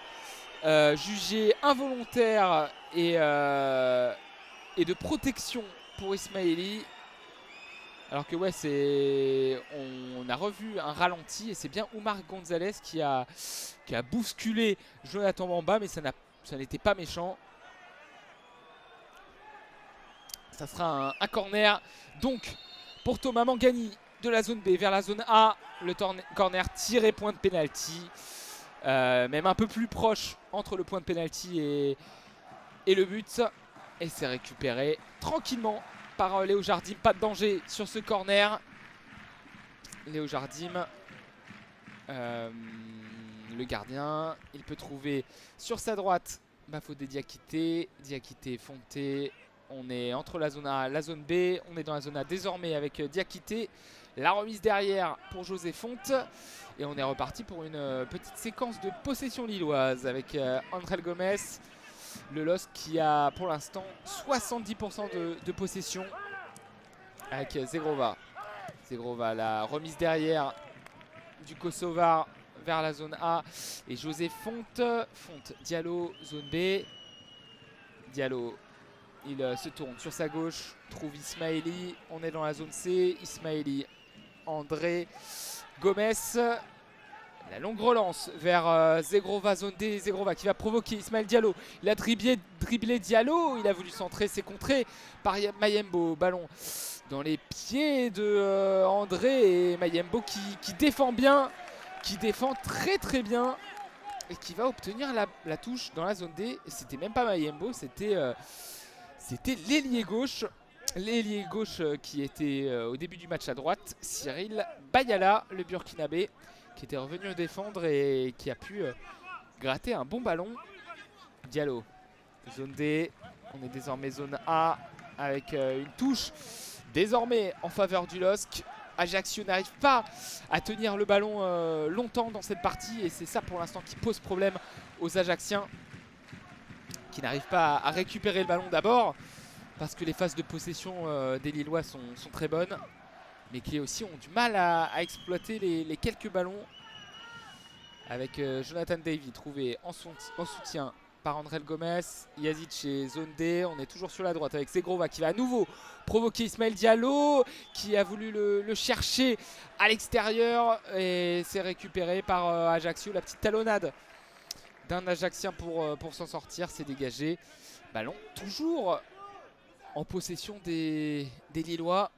jugée involontaire et de protection pour Ismaili. Alors que ouais, on a revu un ralenti et c'est bien Oumar Gonzalez qui a bousculé Jonathan Bamba, mais ça n'était pas méchant. Ça sera un corner donc pour Thomas Mangani de la zone B vers la zone A. Le corner tiré point de pénalty, même un peu plus proche entre le point de pénalty et le but. Et c'est récupéré tranquillement par Léo Jardim. Pas de danger sur ce corner. Léo Jardim, le gardien, il peut trouver sur sa droite Bafodé Diakité. Diakité, Fonté. On est entre la zone A et la zone B. On est dans la zone A désormais avec Diakité. La remise derrière pour José Fonte. Et on est reparti pour une petite séquence de possession lilloise avec André Gomes. Le LOSC qui a pour l'instant 70% de possession avec Zegrova. Zegrova, la remise derrière du Kosovar vers la zone A. Et José Fonte. Fonte, Diallo, zone B. Diallo, il se tourne sur sa gauche, trouve Ismaili. On est dans la zone C. Ismaili, André Gomes. La longue relance vers Zegrova, zone D. Zegrova qui va provoquer Ismaël Diallo. Il a dribblé Diallo. Il a voulu centrer, c'est contré par Mayembo. Ballon dans les pieds de André. Et Mayembo qui défend bien, qui défend très très bien. Et qui va obtenir la touche dans la zone D. C'était même pas Mayembo, c'était l'ailier gauche. L'ailier gauche qui était au début du match à droite. Cyril Bayala, le Burkinabé, qui était revenu défendre et qui a pu gratter un bon ballon. Diallo, zone D, on est désormais zone A avec une touche désormais en faveur du LOSC Ajaccio n'arrive pas à tenir le ballon longtemps dans cette partie et c'est ça pour l'instant qui pose problème aux Ajacciens qui n'arrivent pas à récupérer le ballon d'abord parce que les phases de possession des Lillois sont très bonnes mais qui aussi ont du mal à exploiter les quelques ballons avec Jonathan Davy trouvé en soutien par Andrel Gomez, Yazic chez zone D, on est toujours sur la droite avec Zegrova qui va à nouveau provoquer Ismaël Diallo qui a voulu le chercher à l'extérieur et c'est récupéré par Ajaccio, la petite talonnade d'un Ajaccien pour s'en sortir, c'est dégagé. Ballon toujours en possession des Lillois.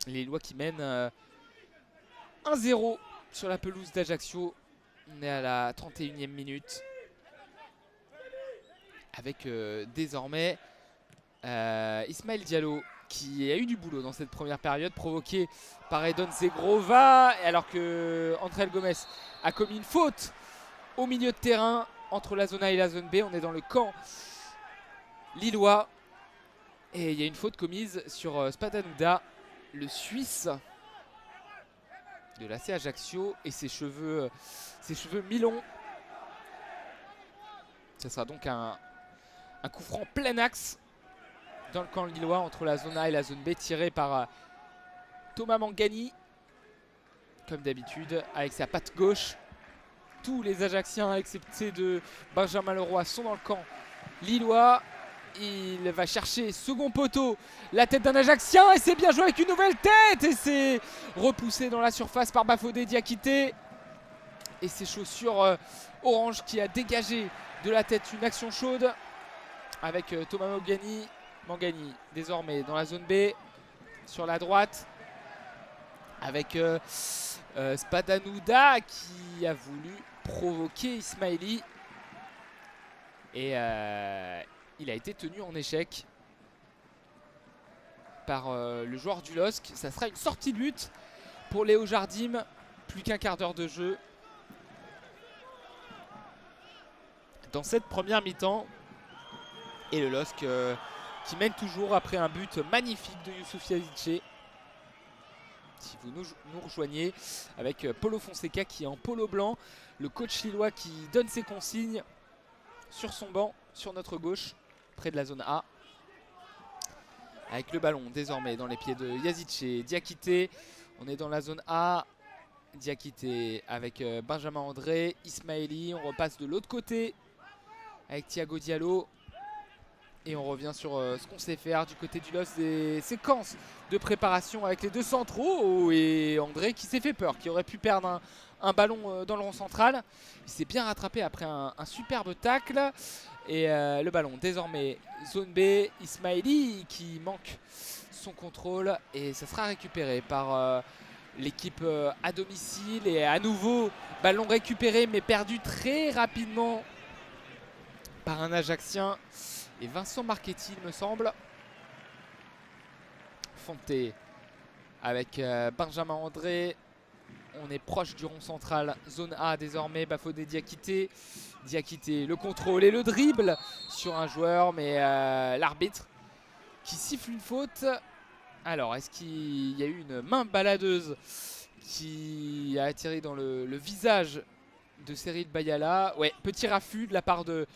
Les Lillois qui mènent 1-0 sur la pelouse d'Ajaccio. On est à la 31e minute. Avec désormais Ismaël Diallo qui a eu du boulot dans cette première période, provoqué par Edon Zegrova, alors que Andrel Gomez a commis une faute au milieu de terrain entre la zone A et la zone B. On est dans le camp lillois et il y a une faute commise sur Spadanouda, le Suisse de l'AC Ajaccio, et ses cheveux mi-longs. Ce sera donc un coup franc plein axe dans le camp lillois entre la zone A et la zone B, tiré par Thomas Mangani, comme d'habitude, avec sa patte gauche. Tous les Ajacciens, excepté de Benjamin Leroy, sont dans le camp lillois. Il va chercher second poteau, la tête d'un Ajaccien, et c'est bien joué avec une nouvelle tête, et c'est repoussé dans la surface par Bafodé Diakité. Et ses chaussures orange qui a dégagé de la tête une action chaude avec Thomas Mangani. Mangani désormais dans la zone B sur la droite avec Spadanouda qui a voulu provoquer Ismaili et il a été tenu en échec par le joueur du LOSC. Ça sera une sortie de but pour Léo Jardim, plus qu'un quart d'heure de jeu dans cette première mi-temps. Et le LOSC qui mène toujours après un but magnifique de Youssouf Yazice. Si vous nous rejoignez avec Paulo Fonseca qui est en polo blanc, le coach lillois qui donne ses consignes sur son banc, sur notre gauche, près de la zone A. Avec le ballon désormais dans les pieds de Yazice, Diakité. On est dans la zone A. Diakité avec Benjamin André, Ismaili. On repasse de l'autre côté avec Thiago Diallo. Et on revient sur ce qu'on sait faire du côté du LOSC, des séquences de préparation avec les deux centraux et André qui s'est fait peur, qui aurait pu perdre un ballon dans le rond central. Il s'est bien rattrapé après un superbe tacle. Et le ballon désormais zone B, Ismaili qui manque son contrôle et ça sera récupéré par l'équipe à domicile. Et à nouveau ballon récupéré mais perdu très rapidement par un Ajaccien. Et Vincent Marchetti, il me semble. Fonté avec Benjamin André. On est proche du rond central. Zone A désormais. Bafodé Diakité. Diakité, le contrôle et le dribble sur un joueur. Mais l'arbitre qui siffle une faute. Alors, est-ce qu'il y a eu une main baladeuse qui a atterri dans le visage de Cyril Bayala? Ouais, petit raffut de la part de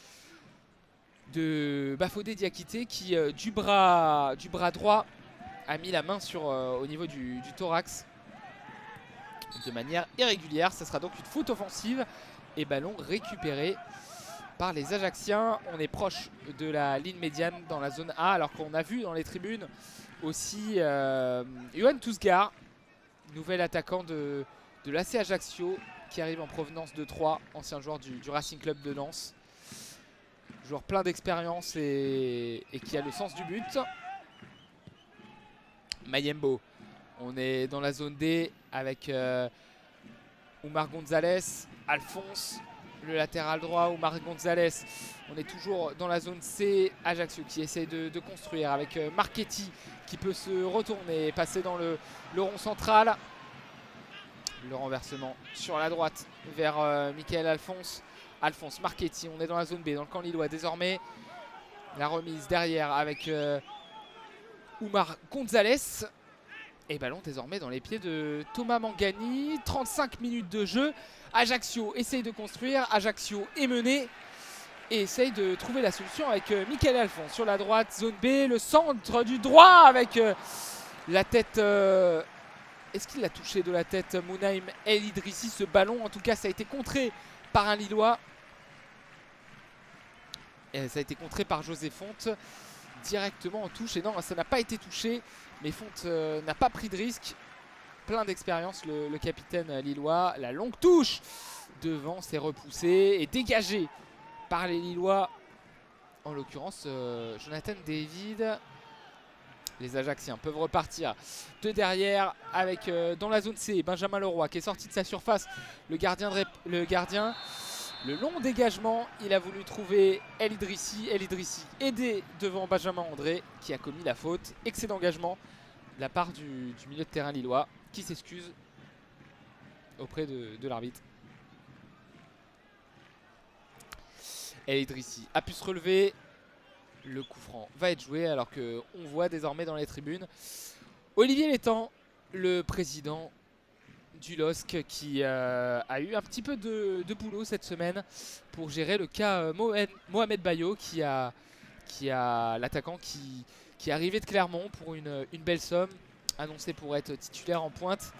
Bafodé Diakité qui du bras droit a mis la main au niveau du thorax de manière irrégulière. Ça sera donc une faute offensive et ballon récupéré par les Ajacciens. On est proche de la ligne médiane dans la zone A, alors qu'on a vu dans les tribunes aussi Yohan Tousgar, nouvel attaquant de l'AC Ajaccio qui arrive en provenance de Troyes, ancien joueur du Racing Club de Lens. Joueur plein d'expérience et qui a le sens du but. Mayembo. On est dans la zone D avec Oumar Gonzalez, Alphonse, le latéral droit, Oumar Gonzalez. On est toujours dans la zone C, Ajaccio qui essaie de construire avec Marchetti qui peut se retourner et passer dans le rond central. Le renversement sur la droite vers Michael Alphonse. Alphonse Marchetti, on est dans la zone B, dans le camp lillois désormais. La remise derrière avec Oumar Gonzalez Et ballon désormais dans les pieds de Thomas Mangani. 35 minutes de jeu. Ajaccio essaye de construire. Ajaccio est mené. Et essaye de trouver la solution avec Michael Alphonse sur la droite. Zone B. Le centre du droit avec la tête. Est-ce qu'il l'a touché de la tête, Mounaïm El Idrissi, ce ballon? En tout cas, ça a été contré par un Lillois. Et ça a été contré par José Fonte directement en touche. Et non, ça n'a pas été touché. Mais Fonte n'a pas pris de risque. Plein d'expérience, le capitaine lillois. La longue touche devant, c'est repoussé et dégagé par les Lillois. En l'occurrence, Jonathan David. Les Ajacciens peuvent repartir de derrière avec dans la zone C Benjamin Leroy qui est sorti de sa surface. Le gardien, le long dégagement, il a voulu trouver El Idrissi. El Idrissi aidé devant Benjamin André qui a commis la faute. Excès d'engagement de la part du milieu de terrain lillois qui s'excuse auprès de l'arbitre. El Idrissi a pu se relever. Le coup franc va être joué alors qu'on voit désormais dans les tribunes Olivier Létang, le président du LOSC, qui a eu un petit peu de boulot cette semaine pour gérer le cas Mohamed Bayo, qui a l'attaquant qui est arrivé de Clermont pour une belle somme, annoncé pour être titulaire en pointe,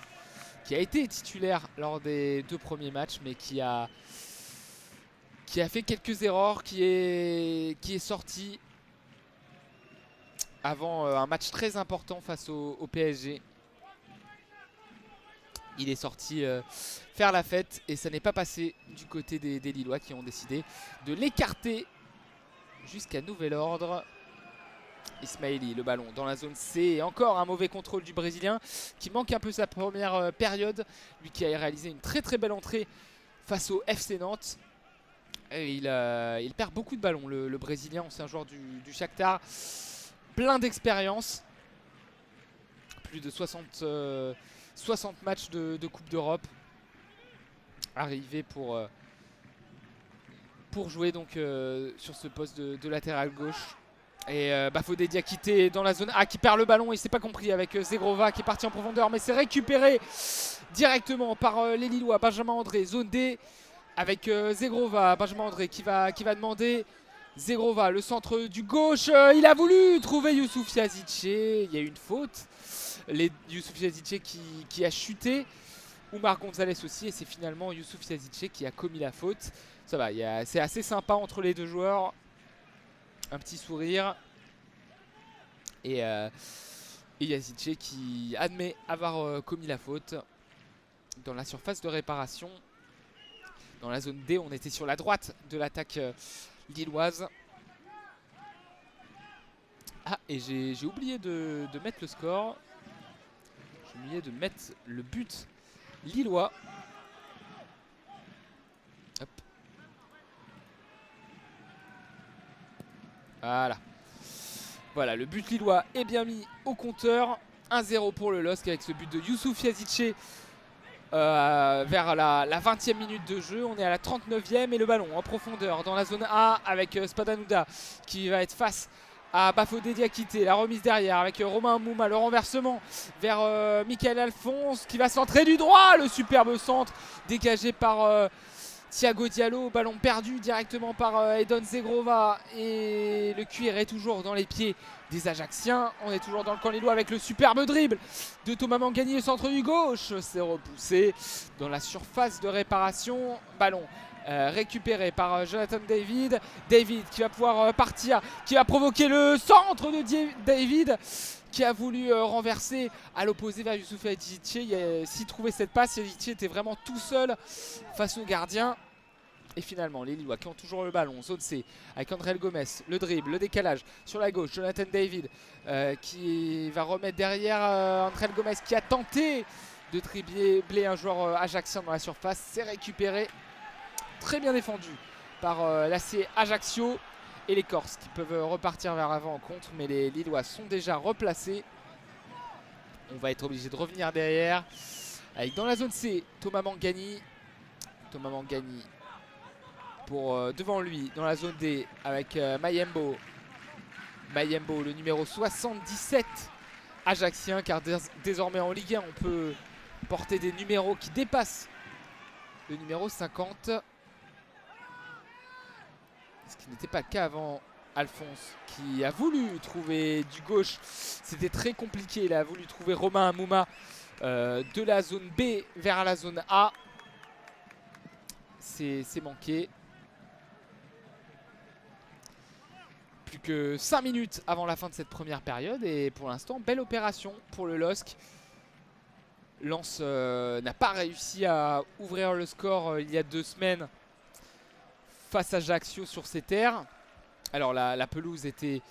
qui a été titulaire lors des 2 premiers matchs, mais qui a fait quelques erreurs, qui est sorti avant un match très important face au PSG. Il est sorti faire la fête et ça n'est pas passé du côté des Lillois qui ont décidé de l'écarter jusqu'à nouvel ordre. Ismaili, le ballon dans la zone C et encore un mauvais contrôle du Brésilien qui manque un peu sa première période. Lui qui a réalisé une très très belle entrée face au FC Nantes. Et il perd beaucoup de ballons, le Brésilien, c'est un joueur du Shakhtar. Plein d'expérience, plus de 60 matchs de Coupe d'Europe, arrivé pour jouer donc sur ce poste de latéral gauche. Et Bafodé Diakité dans la zone A qui perd le ballon, il s'est pas compris avec Zegrova qui est parti en profondeur, mais c'est récupéré directement par les Lillois. Benjamin André, zone D avec Zegrova, Benjamin André qui va demander. Zegrova, le centre du gauche, il a voulu trouver Youssouf Yazice, il y a eu une faute. Youssouf Yazice qui a chuté, Oumar Gonzalez aussi, et c'est finalement Youssouf Yazice qui a commis la faute. Ça va, c'est assez sympa entre les deux joueurs, un petit sourire. Et Yazice qui admet avoir commis la faute dans la surface de réparation. Dans la zone D, on était sur la droite de l'attaque lilloise. Ah, et j'ai oublié de mettre le score. J'ai oublié de mettre le but lillois. Hop. Voilà, le but lillois est bien mis au compteur. 1-0 pour le LOSC avec ce but de Youssouf Yazice vers la 20e minute de jeu. On est à la 39e et le ballon en profondeur dans la zone A avec Spadanouda qui va être face à Bafodé Diakité. La remise derrière avec Romain Mouma, le renversement vers Michael Alphonse qui va centrer du droit. Le superbe centre dégagé par Thiago Diallo, ballon perdu directement par Edon Zegrova. Et le cuir est toujours dans les pieds des Ajacciens. On est toujours dans le camp lillois avec le superbe dribble de Thomas Mangani au centre du gauche. C'est repoussé dans la surface de réparation. Ballon récupéré par Jonathan David. David qui va pouvoir partir, qui va provoquer le centre de David qui a voulu renverser à l'opposé vers Youssouf Yazice. S'il trouvait cette passe, Yazice était vraiment tout seul face au gardien. Et finalement, les Lillois qui ont toujours le ballon, zone C, avec André Gomes, le dribble, le décalage sur la gauche. Jonathan David qui va remettre derrière André Gomes qui a tenté de dribbler un joueur ajaccien dans la surface. C'est récupéré, très bien défendu par l'AC Ajaccio. Et les Corses qui peuvent repartir vers l'avant en contre, mais les Lillois sont déjà replacés. On va être obligé de revenir derrière. Avec dans la zone C, Thomas Mangani. Thomas Mangani pour devant lui dans la zone D avec Mayembo. Mayembo, le numéro 77 ajaxien, car désormais en Ligue 1 on peut porter des numéros qui dépassent le numéro 50. Ce qui n'était pas le cas avant. Alphonse qui a voulu trouver du gauche, c'était très compliqué, il a voulu trouver Romain Amouma de la zone B vers la zone A. C'est manqué. Plus que 5 minutes avant la fin de cette première période et pour l'instant belle opération pour le LOSC. Lens n'a pas réussi à ouvrir le score il y a 2 semaines face à Ajaccio sur ses terres. Alors la pelouse était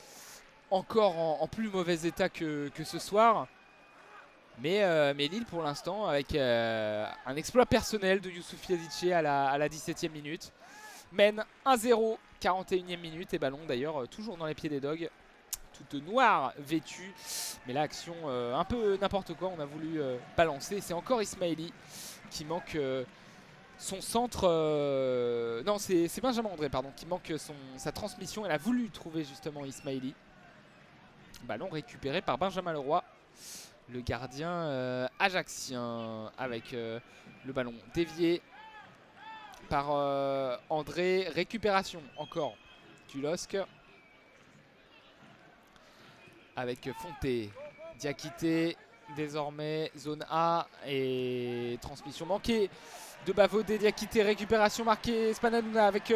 encore en plus mauvais état que ce soir. Mais Lille pour l'instant avec un exploit personnel de Youssouf Yazidche à la 17e minute. Mène 1-0, 41e minute et ballon d'ailleurs toujours dans les pieds des Dogs. Toute noire vêtue. Mais là action un peu n'importe quoi, on a voulu balancer. C'est encore Ismaili qui manque... son centre, non c'est Benjamin André pardon, qui manque sa transmission. Elle a voulu trouver justement Ismaili. Ballon récupéré par Benjamin Leroy, le gardien ajaxien, avec le ballon dévié par André. Récupération encore du LOSC avec Fonté, Diakité désormais zone A et transmission manquée de Bavodé. Diakité, récupération marquée Spananouna avec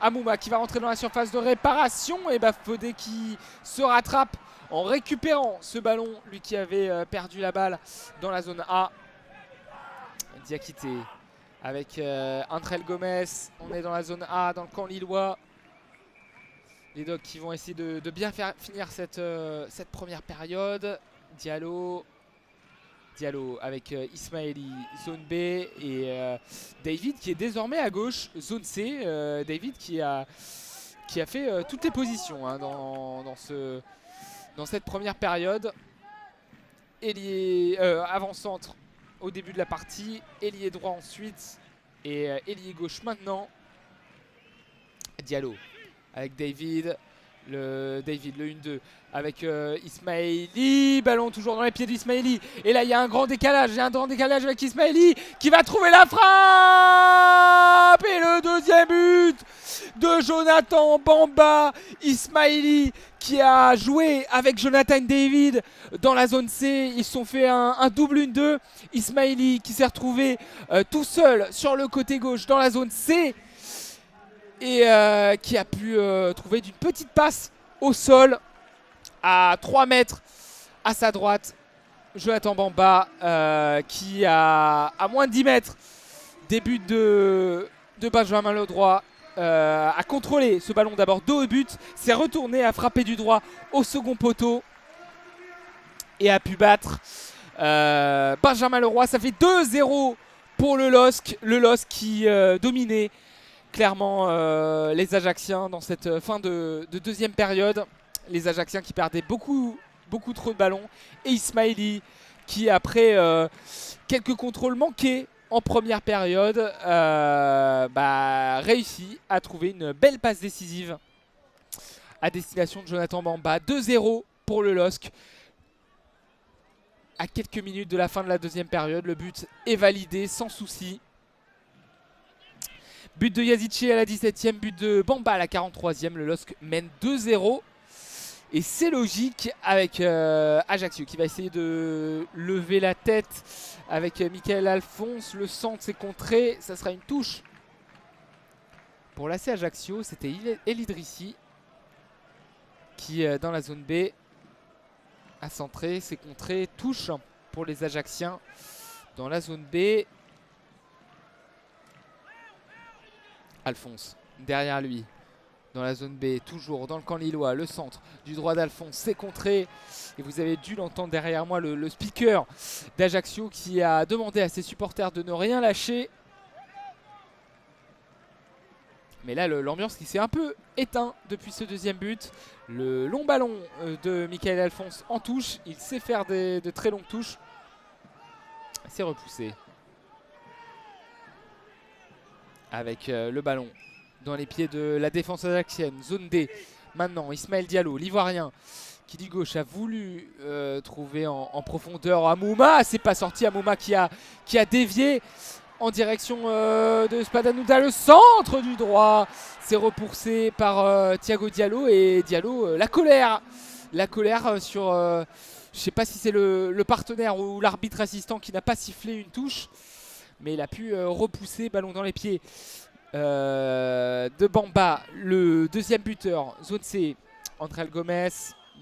Amouma qui va rentrer dans la surface de réparation et Bavodé qui se rattrape en récupérant ce ballon, lui qui avait perdu la balle dans la zone A. Diakité avec Antrel Gomez, on est dans la zone A dans le camp lillois. Les Dogs qui vont essayer de bien finir cette première période. Diallo avec Ismaili, zone B, et David qui est désormais à gauche, zone C. David qui a fait toutes les positions hein, dans cette première période. Ailier avant-centre au début de la partie, ailier droit ensuite et ailier gauche maintenant. Diallo avec David, le 1-2 avec Ismaili, ballon toujours dans les pieds d'Ismaili et là il y a un grand décalage, avec Ismaili qui va trouver la frappe et le deuxième but de Jonathan Bamba. Ismaili qui a joué avec Jonathan David dans la zone C, ils se sont fait un double 1-2. Ismaili qui s'est retrouvé tout seul sur le côté gauche dans la zone C et qui a pu trouver d'une petite passe au sol à 3 mètres à sa droite. Jonathan Bamba qui a à moins de 10 mètres des buts de Benjamin Leroy a contrôlé ce ballon d'abord dos au but, s'est retourné, a frappé du droit au second poteau et a pu battre Benjamin Leroy. Ça fait 2-0 pour le LOSC qui dominait clairement les Ajacciens dans cette fin de deuxième période. Les Ajacciens qui perdaient beaucoup trop de ballons. Et Ismaili qui après quelques contrôles manqués en première période réussit à trouver une belle passe décisive à destination de Jonathan Bamba. 2-0 pour le LOSC. À quelques minutes de la fin de la deuxième période, le but est validé sans souci. But de Yazidche à la 17e, but de Bamba à la 43e. Le LOSC mène 2-0. Et c'est logique avec Ajaccio qui va essayer de lever la tête avec Michael Alphonse. Le centre s'est contré. Ça sera une touche pour l'AC Ajaccio. C'était El Idrissi qui, dans la zone B, a centré, s'est contré. Touche pour les Ajacciens dans la zone B. Alphonse derrière lui dans la zone B, toujours dans le camp lillois. Le centre du droit d'Alphonse, c'est contré et vous avez dû l'entendre derrière moi, le speaker d'Ajaccio qui a demandé à ses supporters de ne rien lâcher. Mais là l'ambiance qui s'est un peu éteint depuis ce deuxième but. Le long ballon de Michael Alphonse en touche, il sait faire de très longues touches. C'est repoussé avec le ballon dans les pieds de la défense ajaccienne. Zone D maintenant, Ismaël Diallo, l'Ivoirien qui dit gauche a voulu trouver en profondeur Amouma. C'est pas sorti. Amouma qui a dévié en direction de Spadanouda. Le centre du droit. C'est repoussé par Thiago Diallo. Et Diallo, la colère. La colère sur... je sais pas si c'est le partenaire ou l'arbitre assistant qui n'a pas sifflé une touche. Mais il a pu repousser, ballon dans les pieds de Bamba. Le deuxième buteur, zone C, André Gomes.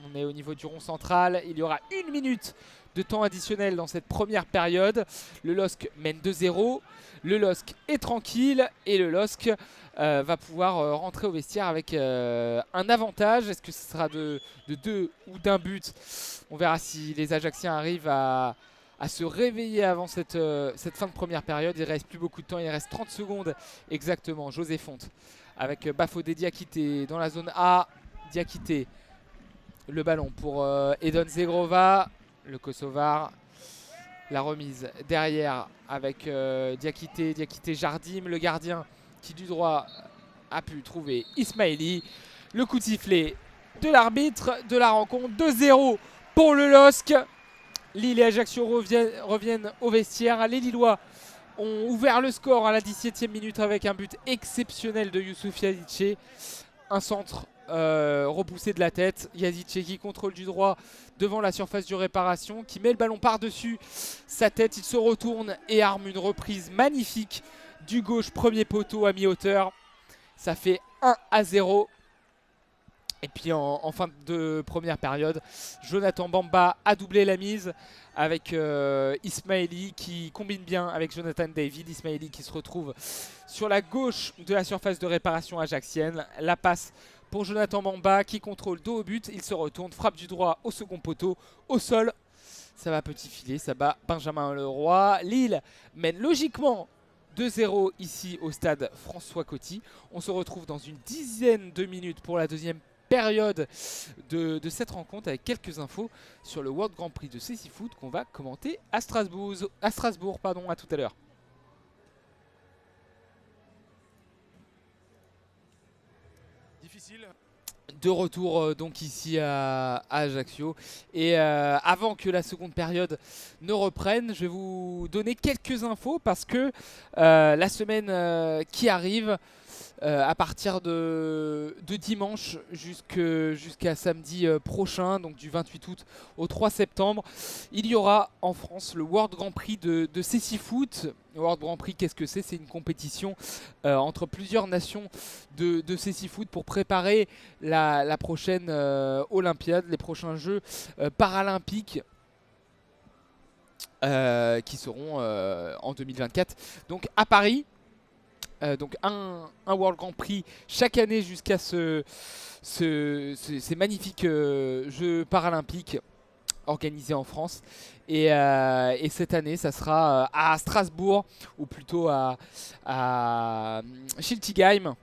On est au niveau du rond central. Il y aura 1 minute de temps additionnel dans cette première période. Le LOSC mène 2-0. Le LOSC est tranquille et le LOSC va pouvoir rentrer au vestiaire avec un avantage. Est-ce que ce sera de 2 ou d'1 but? On verra si les Ajacciens arrivent à se réveiller avant cette fin de première période. Il ne reste plus beaucoup de temps, il reste 30 secondes exactement. José Fonte avec Bafodé Diakité dans la zone A. Diakité, le ballon pour Edon Zegrova, le Kosovar. La remise derrière avec Diakité, Jardim, le gardien qui du droit a pu trouver Ismaili. Le coup de sifflet de l'arbitre de la rencontre, 2-0 pour le LOSC. Lille et Ajaccio reviennent au vestiaire. Les Lillois ont ouvert le score à la 17e minute avec un but exceptionnel de Youssouf Yazice. Un centre repoussé de la tête. Yazice qui contrôle du droit devant la surface de réparation, qui met le ballon par-dessus sa tête. Il se retourne et arme une reprise magnifique du gauche, premier poteau à mi-hauteur. Ça fait 1-0. Et puis en fin de première période, Jonathan Bamba a doublé la mise avec Ismaili qui combine bien avec Jonathan David. Ismaili qui se retrouve sur la gauche de la surface de réparation ajaxienne. La passe pour Jonathan Bamba qui contrôle dos au but. Il se retourne, frappe du droit au second poteau, au sol. Ça va petit filet, ça bat Benjamin Leroy. Lille mène logiquement 2-0 ici au stade François Coty. On se retrouve dans une dizaine de minutes pour la deuxième période de cette rencontre avec quelques infos sur le World Grand Prix de Cécifoot qu'on va commenter à Strasbourg. À tout à l'heure. Difficile. De retour donc ici à Ajaccio. Et avant que la seconde période ne reprenne, je vais vous donner quelques infos parce que la semaine qui arrive, à partir de dimanche jusqu'à samedi prochain, donc du 28 août au 3 septembre, il y aura en France le World Grand Prix de Cécifoot. Le World Grand Prix, qu'est-ce que c'est? C'est une compétition entre plusieurs nations de Cécifoot pour préparer la prochaine Olympiade, les prochains Jeux paralympiques qui seront en 2024, donc à Paris. Donc un World Grand Prix chaque année jusqu'à ces magnifiques Jeux paralympiques organisés en France. Et cette année, ça sera à Strasbourg, ou plutôt à Schiltigheim,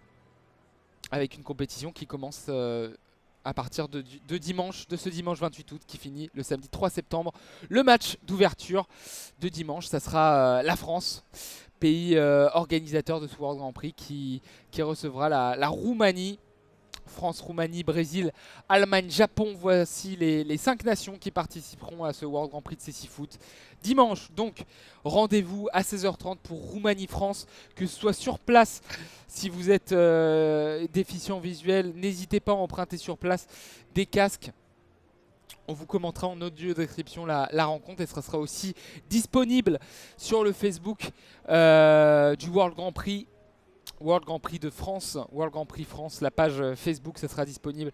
avec une compétition qui commence à partir de ce dimanche 28 août, qui finit le samedi 3 septembre. Le match d'ouverture de dimanche, ça sera la France, pays organisateur de ce World Grand Prix, qui recevra la Roumanie. France, Roumanie, Brésil, Allemagne, Japon. Voici les 5 nations qui participeront à ce World Grand Prix de Cécifoot. Dimanche, donc, rendez-vous à 16h30 pour Roumanie-France. Que ce soit sur place, si vous êtes déficient visuel, n'hésitez pas à emprunter sur place des casques. On vous commentera en audio description la rencontre, et ce sera aussi disponible sur le Facebook du World Grand Prix. World Grand Prix de France, World Grand Prix France, la page Facebook, ça sera disponible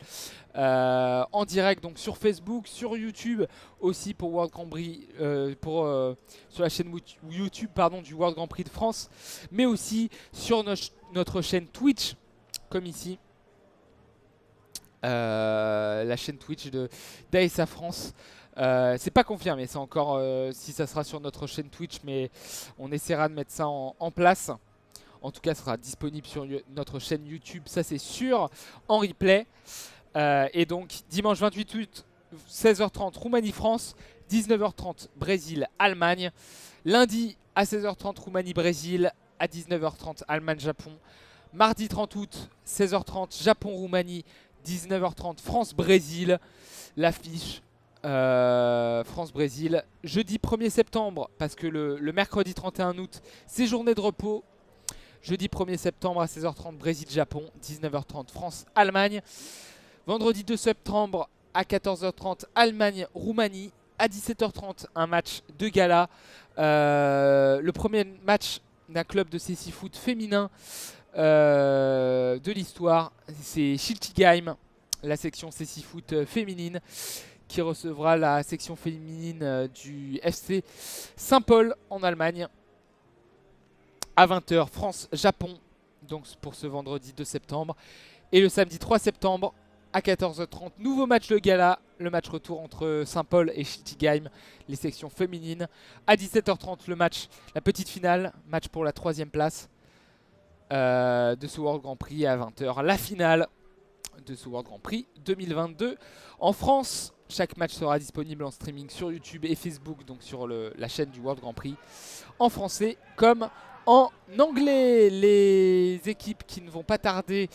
en direct, donc sur Facebook, sur YouTube aussi pour World Grand Prix, sur la chaîne YouTube du World Grand Prix de France, mais aussi sur notre chaîne Twitch, comme ici, la chaîne Twitch d'ASA France. C'est pas confirmé, c'est encore si ça sera sur notre chaîne Twitch, mais on essaiera de mettre ça en place. En tout cas, ça sera disponible sur notre chaîne YouTube, ça c'est sûr, en replay. Et donc, dimanche 28 août, 16h30, Roumanie-France, 19h30, Brésil-Allemagne. Lundi, à 16h30, Roumanie-Brésil, à 19h30, Allemagne-Japon. Mardi 30 août, 16h30, Japon-Roumanie, 19h30, France-Brésil. L'affiche France-Brésil. Jeudi 1er septembre, parce que le mercredi 31 août, c'est journée de repos. Jeudi 1er septembre à 16h30, Brésil-Japon. 19h30, France-Allemagne. Vendredi 2 septembre à 14h30, Allemagne-Roumanie. À 17h30, un match de gala. Le premier match d'un club de cécifoot féminin de l'histoire. C'est Schiltigheim, la section cécifoot féminine, qui recevra la section féminine du FC Saint-Paul en Allemagne. À 20h, France-Japon, donc pour ce vendredi 2 septembre. Et le samedi 3 septembre, à 14h30, nouveau match de gala, le match retour entre Saint-Paul et Schiltigheim, les sections féminines. À 17h30, le match, la petite finale, match pour la 3e place de ce World Grand Prix. À 20h, la finale de ce World Grand Prix 2022. En France, chaque match sera disponible en streaming sur YouTube et Facebook, donc sur la chaîne du World Grand Prix, en français comme en anglais. Les équipes qui ne vont pas tarder,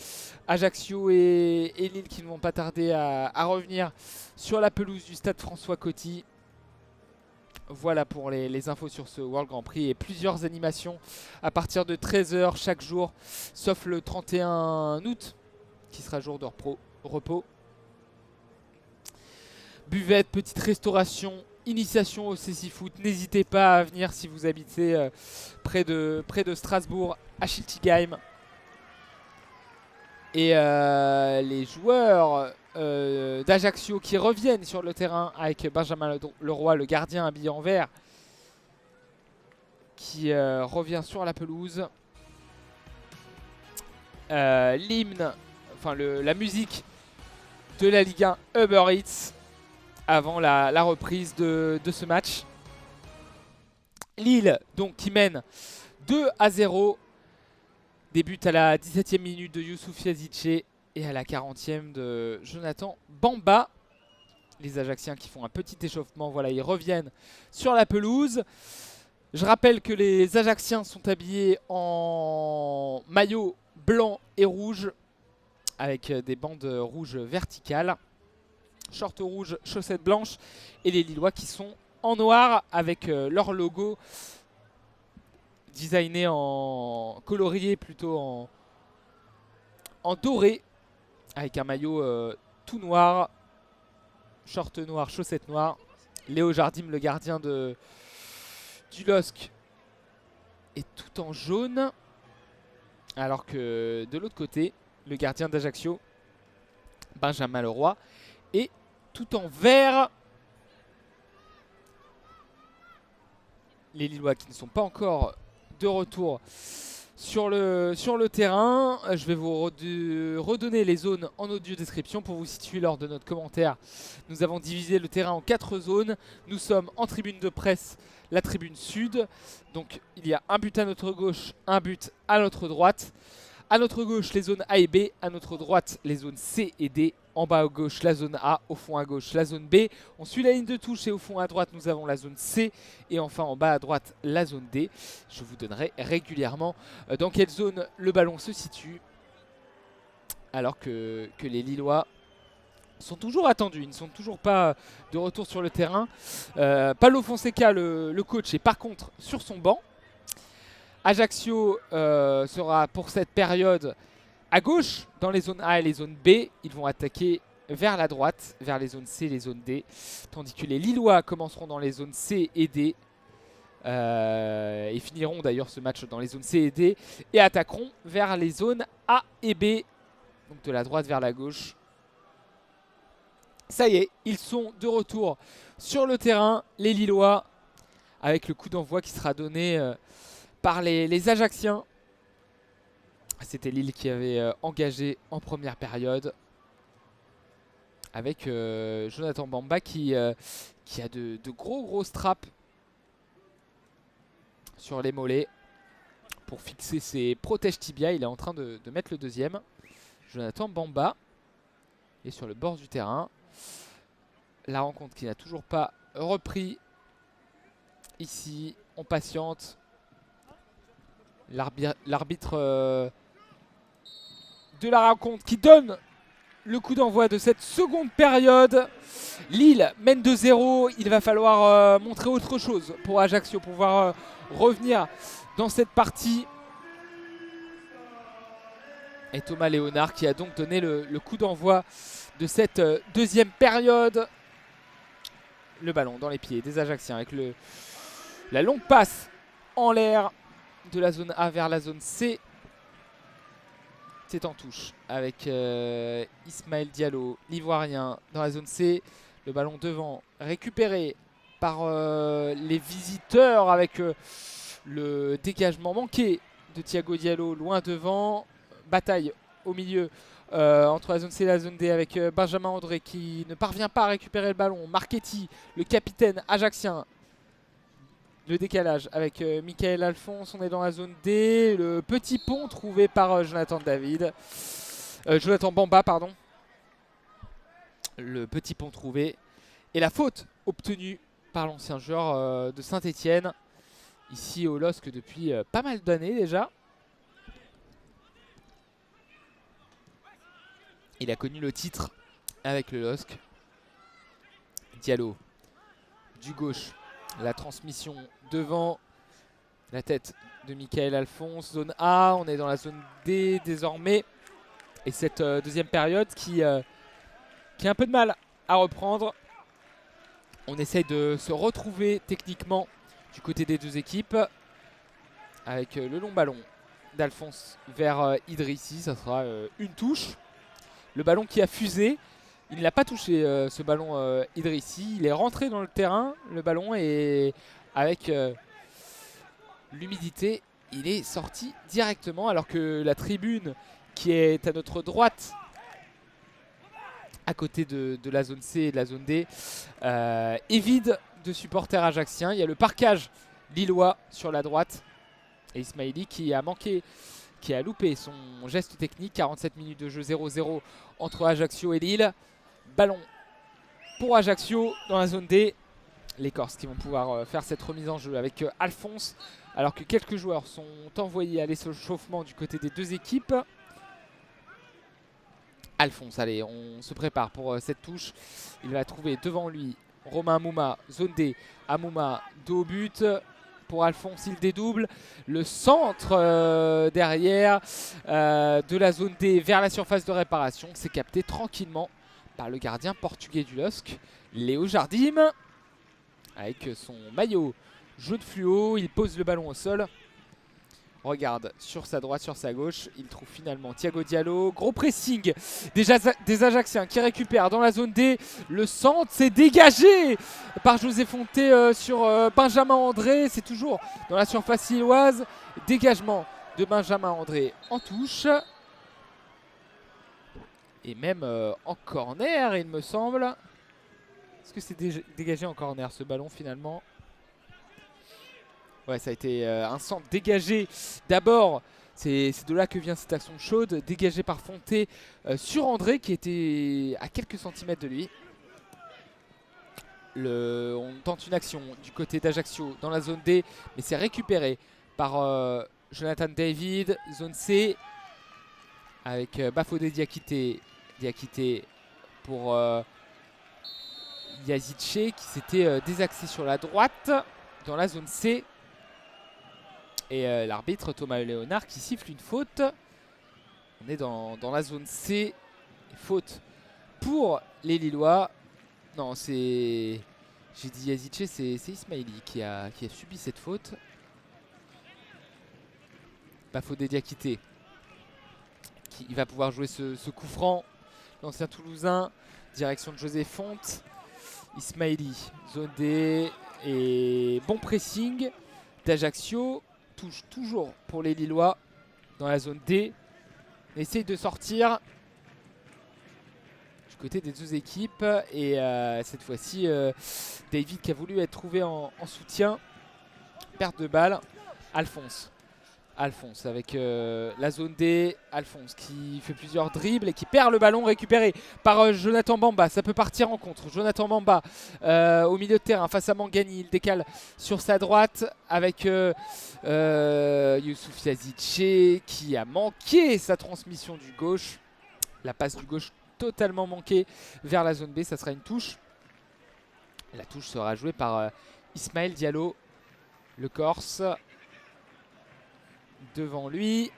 Ajaccio et Lille, qui ne vont pas tarder à revenir sur la pelouse du stade François Coty. Voilà pour les infos sur ce World Grand Prix et plusieurs animations à partir de 13h chaque jour, sauf le 31 août qui sera jour de repos. Buvette, petite restauration, initiation au cécifoot. N'hésitez pas à venir si vous habitez près de Strasbourg, à Schiltigheim. Et les joueurs d'Ajaccio qui reviennent sur le terrain avec Benjamin Leroy, le gardien habillé en vert, qui revient sur la pelouse. L'hymne, enfin la musique de la Ligue 1 Uber Eats avant la reprise de ce match. Lille donc qui mène 2-0. Début à la 17e minute de Youssouf Yazice et à la 40e de Jonathan Bamba. Les Ajacciens qui font un petit échauffement, voilà, ils reviennent sur la pelouse. Je rappelle que les Ajacciens sont habillés en maillot blanc et rouge avec des bandes rouges verticales. Short rouge, chaussettes blanches, et les Lillois qui sont en noir avec leur logo designé en colorié, plutôt en doré, avec un maillot tout noir, short noir, chaussettes noires. Léo Jardim, le gardien du LOSC, est tout en jaune, alors que de l'autre côté, le gardien d'Ajaccio, Benjamin Leroy, est tout en vert. Les Lillois qui ne sont pas encore de retour sur le terrain. Je vais vous redonner les zones en audio description pour vous situer lors de notre commentaire. Nous avons divisé le terrain en 4 zones. Nous sommes en tribune de presse, la tribune sud. Donc il y a un but à notre gauche, un but à notre droite. À notre gauche, les zones A et B. À notre droite, les zones C et D. En bas à gauche, la zone A. Au fond à gauche, la zone B. On suit la ligne de touche et au fond à droite, nous avons la zone C. Et enfin, en bas à droite, la zone D. Je vous donnerai régulièrement dans quelle zone le ballon se situe. Alors que les Lillois sont toujours attendus. Ils ne sont toujours pas de retour sur le terrain. Paulo Fonseca, le coach, est par contre sur son banc. Ajaccio sera pour cette période à gauche dans les zones A et les zones B. Ils vont attaquer vers la droite, vers les zones C et les zones D. Tandis que les Lillois commenceront dans les zones C et D. Et finiront d'ailleurs ce match dans les zones C et D. Et attaqueront vers les zones A et B. Donc de la droite vers la gauche. Ça y est, ils sont de retour sur le terrain, les Lillois, avec le coup d'envoi qui sera donné par les Ajacciens. C'était Lille qui avait engagé en première période avec Jonathan Bamba qui a de gros straps sur les mollets pour fixer ses protèges tibia. Il est en train de mettre le deuxième. Jonathan Bamba est sur le bord du terrain. La rencontre qui n'a toujours pas repris ici. On patiente. L'arbitre de la rencontre qui donne le coup d'envoi de cette seconde période. Lille mène 2-0. Il va falloir montrer autre chose pour Ajaccio, pour pouvoir revenir dans cette partie. Et Thomas Léonard qui a donc donné le coup d'envoi de cette deuxième période. Le ballon dans les pieds des Ajacciens avec la longue passe en l'air de la zone A vers la zone C. C'est en touche avec Ismaël Diallo, l'Ivoirien, dans la zone C. Le ballon devant, récupéré par les visiteurs avec le dégagement manqué de Thiago Diallo loin devant. Bataille au milieu entre la zone C et la zone D avec Benjamin André qui ne parvient pas à récupérer le ballon. Marchetti, le capitaine ajaccien. Le décalage avec Michael Alphonse, on est dans la zone D. Le petit pont trouvé par Jonathan Bamba, pardon. Le petit pont trouvé. Et la faute obtenue par l'ancien joueur de Saint-Etienne. Ici au LOSC depuis pas mal d'années déjà. Il a connu le titre avec le LOSC. Diallo, du gauche. La transmission devant la tête de Michael Alphonse. Zone A, on est dans la zone D désormais. Et cette deuxième période qui a un peu de mal à reprendre. On essaye de se retrouver techniquement du côté des deux équipes. Avec le long ballon d'Alphonse vers Idrissi. Ça sera une touche. Le ballon qui a fusé. Il ne l'a pas touché ce ballon Idrissi. Il est rentré dans le terrain, le ballon, et avec l'humidité, il est sorti directement. Alors que la tribune qui est à notre droite, à côté de la zone C et de la zone D, est vide de supporters ajacciens. Il y a le parquage lillois sur la droite. Et Ismaili qui a manqué, qui a loupé son geste technique. 47 minutes de jeu, 0-0 entre Ajaccio et Lille. Ballon pour Ajaccio dans la zone D. Les Corses qui vont pouvoir faire cette remise en jeu avec Alphonse. Alors que quelques joueurs sont envoyés à l'échauffement du côté des deux équipes. Alphonse, allez, on se prépare pour cette touche. Il va trouver devant lui Romain Amouma, zone D. Amouma, dos au but. Pour Alphonse, il dédouble. Le centre derrière de la zone D vers la surface de réparation. C'est capté tranquillement par le gardien portugais du LOSC, Léo Jardim. Avec son maillot jaune fluo, il pose le ballon au sol. Regarde sur sa droite, sur sa gauche. Il trouve finalement Thiago Diallo. Gros pressing des Ajacciens qui récupèrent dans la zone D. Le centre, c'est dégagé par José Fonté sur Benjamin André. C'est toujours dans la surface lilloise. Dégagement de Benjamin André en touche. Et même en corner, il me semble. Est-ce que c'est dégagé en corner ce ballon finalement? Ouais, ça a été un centre dégagé d'abord. C'est de là que vient cette action chaude. Dégagé par Fonté sur André qui était à quelques centimètres de lui. On tente une action du côté d'Ajaccio dans la zone D. Mais c'est récupéré par Jonathan David. Zone C avec Bafodé Diakité. Diakité pour Yazidche qui s'était désaxé sur la droite dans la zone C. Et l'arbitre Thomas Léonard qui siffle une faute. On est dans la zone C. Faute pour les Lillois. Non, c'est... J'ai dit Yazidche, c'est Ismaili qui a subi cette faute. Bafodé Diakité qui va pouvoir jouer ce coup franc. L'ancien Toulousain, direction de José Fonte. Ismaili, zone D et bon pressing d'Ajaccio. Touche toujours pour les Lillois dans la zone D. On essaye de sortir du côté des deux équipes. Et cette fois-ci, David qui a voulu être trouvé en soutien. Perte de balle. Alphonse avec la zone D. Alphonse qui fait plusieurs dribbles et qui perd le ballon récupéré par Jonathan Bamba. Ça peut partir en contre. Jonathan Bamba au milieu de terrain face à Mangani. Il décale sur sa droite avec Youssouf Yazidche qui a manqué sa transmission du gauche. La passe du gauche totalement manqué vers la zone B. Ça sera une touche. La touche sera jouée par Ismaël Diallo, le Corse. Devant lui,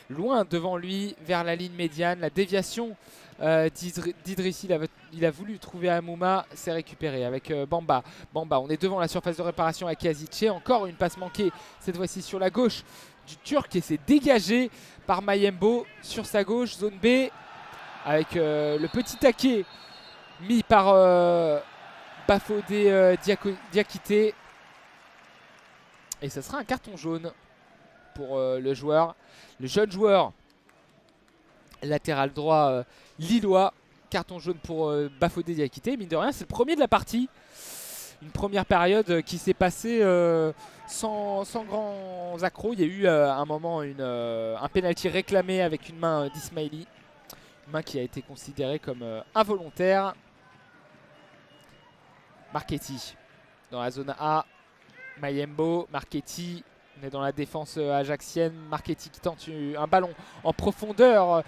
loin devant lui, vers la ligne médiane. La déviation d'Idrissi, il a voulu trouver Amouma, c'est récupéré avec Bamba. Bamba, on est devant la surface de réparation à Kazice. Encore une passe manquée, cette fois-ci sur la gauche du Turc, et c'est dégagé par Mayembo sur sa gauche, zone B, avec le petit taquet mis par Bafodé Diakité. Et ça sera un carton jaune pour le jeune joueur latéral droit lillois. Carton jaune pour Bafodé Diakité. Mine de rien, c'est le premier de la partie. Une première période qui s'est passée sans grands accros. Il y a eu à un moment un penalty réclamé avec une main d'Ismaili. Une main qui a été considérée comme involontaire. Marchetti dans la zone A. Mayembo, Marchetti. On est dans la défense ajaxienne. Marchetti qui tente un ballon en profondeur.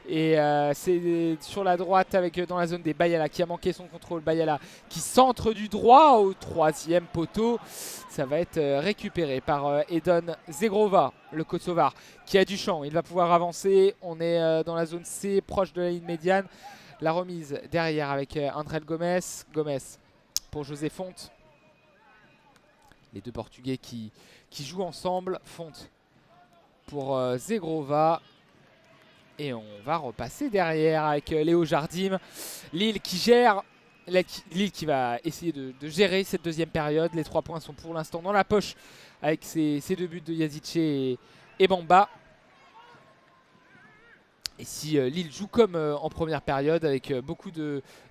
Et c'est sur la droite avec dans la zone des Bayala qui a manqué son contrôle. Bayala qui centre du droit au troisième poteau. Ça va être récupéré par Edon Zegrova, le Kosovar, qui a du champ. Il va pouvoir avancer. On est dans la zone C, proche de la ligne médiane. La remise derrière avec André Gomes. Gomes pour José Fonte. Les deux Portugais qui jouent ensemble. Fonte pour Zegrova. Et on va repasser derrière avec Léo Jardim. Lille qui gère. Lille qui va essayer de gérer cette deuxième période. Les 3 points sont pour l'instant dans la poche avec ces 2 buts de Yazice et Bamba. Et si Lille joue comme en première période avec beaucoup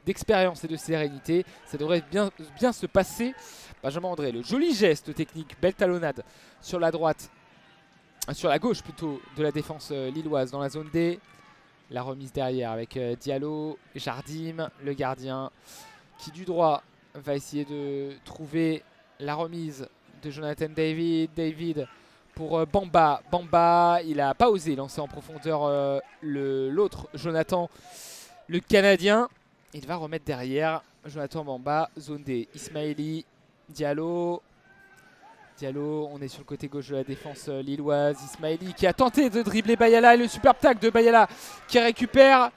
d'expérience et de sérénité, ça devrait bien se passer. Benjamin André, le joli geste technique, belle talonnade sur la droite, sur la gauche plutôt, de la défense lilloise dans la zone D. La remise derrière avec Diallo, Jardim, le gardien, qui du droit va essayer de trouver la remise de Jonathan David. David pour Bamba. Bamba, il n'a pas osé lancer en profondeur l'autre Jonathan, le Canadien. Il va remettre derrière Jonathan Bamba, zone D. Ismaili, Diallo. Diallo, on est sur le côté gauche de la défense lilloise. Ismaili qui a tenté de dribbler Bayala. Le superbe tac de Bayala qui récupère.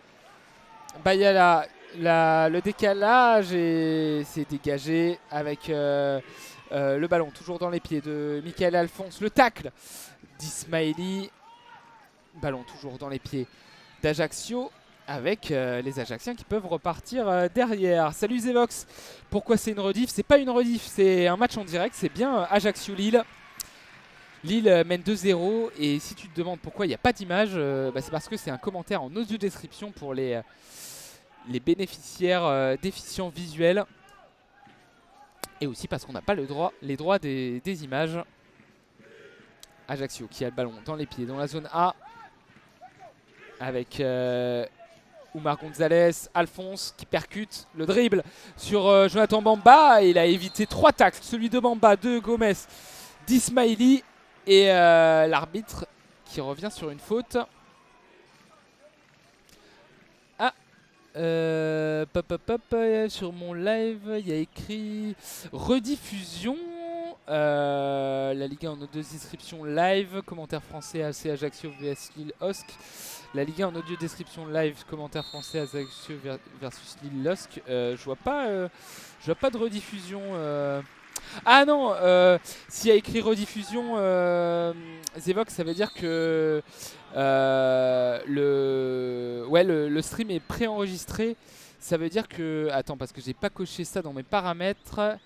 Bayala, le décalage, et c'est dégagé avec le ballon toujours dans les pieds de Michael Alphonse. Le tacle d'Ismaili. Ballon toujours dans les pieds d'Ajaccio, avec les Ajacciens qui peuvent repartir derrière. Salut Zevox. Pourquoi c'est une rediff? C'est pas une rediff, c'est un match en direct. C'est bien Ajaccio-Lille. Lille mène 2-0. Et si tu te demandes pourquoi il n'y a pas d'image, c'est parce que c'est un commentaire en audio description pour les bénéficiaires déficients visuels. Et aussi parce qu'on n'a pas les droits des images. Ajaccio qui a le ballon dans les pieds, dans la zone A. Avec Oumar Gonzalez, Alphonse qui percute le dribble sur Jonathan Bamba. Il a évité 3 tacles, celui de Bamba, de Gomes, d'Ismaili. Et l'arbitre qui revient sur une faute. Ah, sur mon live, il y a écrit rediffusion. La Ligue 1 en audio description live, commentaire français AC Ajaccio vs Lille Osc. La Ligue 1 en audio description live, commentaire français Ajaccio versus Lille Losc. Je vois pas de rediffusion. Ah non, s'il y a écrit rediffusion, Zevox, ça veut dire que le stream est préenregistré. Ça veut dire que... Attends, parce que j'ai pas coché ça dans mes paramètres.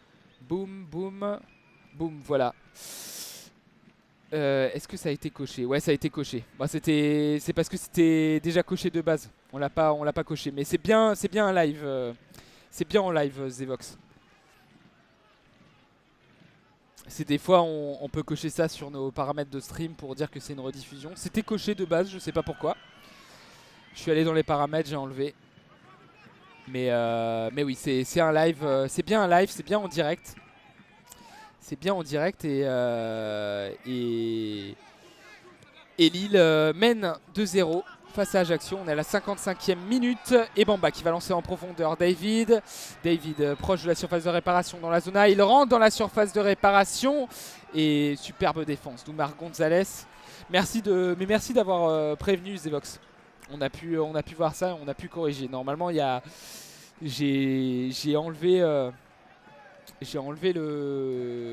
Boum, boum, boum, voilà. Est-ce que ça a été coché? Ouais, ça a été coché. Bah, c'est parce que c'était déjà coché de base. On l'a pas coché. Mais c'est bien un live. C'est bien en live, Zevox. C'est des fois on peut cocher ça sur nos paramètres de stream pour dire que c'est une rediffusion. C'était coché de base, je sais pas pourquoi. Je suis allé dans les paramètres, j'ai enlevé. Mais oui, c'est un live. C'est bien un live, c'est bien en direct. C'est bien en direct et Lille mène 2-0 face à Ajaccio. On est à la 55e minute et Bamba qui va lancer en profondeur David. David proche de la surface de réparation dans la zone A. Il rentre dans la surface de réparation et superbe défense d'Oumar Gonzalez. Merci d'avoir prévenu Zevox. On a pu voir ça, on a pu corriger. Normalement, j'ai enlevé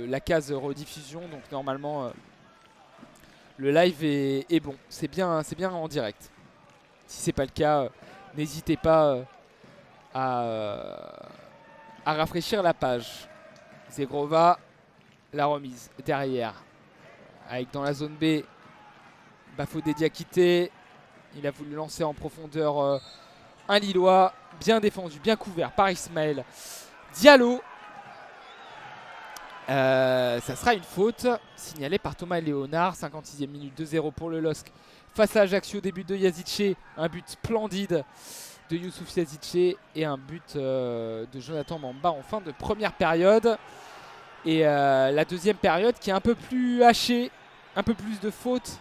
la case rediffusion, donc normalement le live est bon. C'est bien en direct. Si c'est pas le cas, n'hésitez pas à rafraîchir la page. Zegrova, la remise derrière, avec dans la zone B Bafodé Diakité. Il a voulu lancer en profondeur un Lillois, bien défendu, bien couvert par Ismaël Diallo. Ça sera une faute signalée par Thomas Léonard. 56e minute, 2-0 pour le LOSC face à Ajaccio. Début de Yazice, un but splendide de Youssouf Yazice et un but de Jonathan Mamba en fin de première période. Et la deuxième période qui est un peu plus hachée, un peu plus de fautes,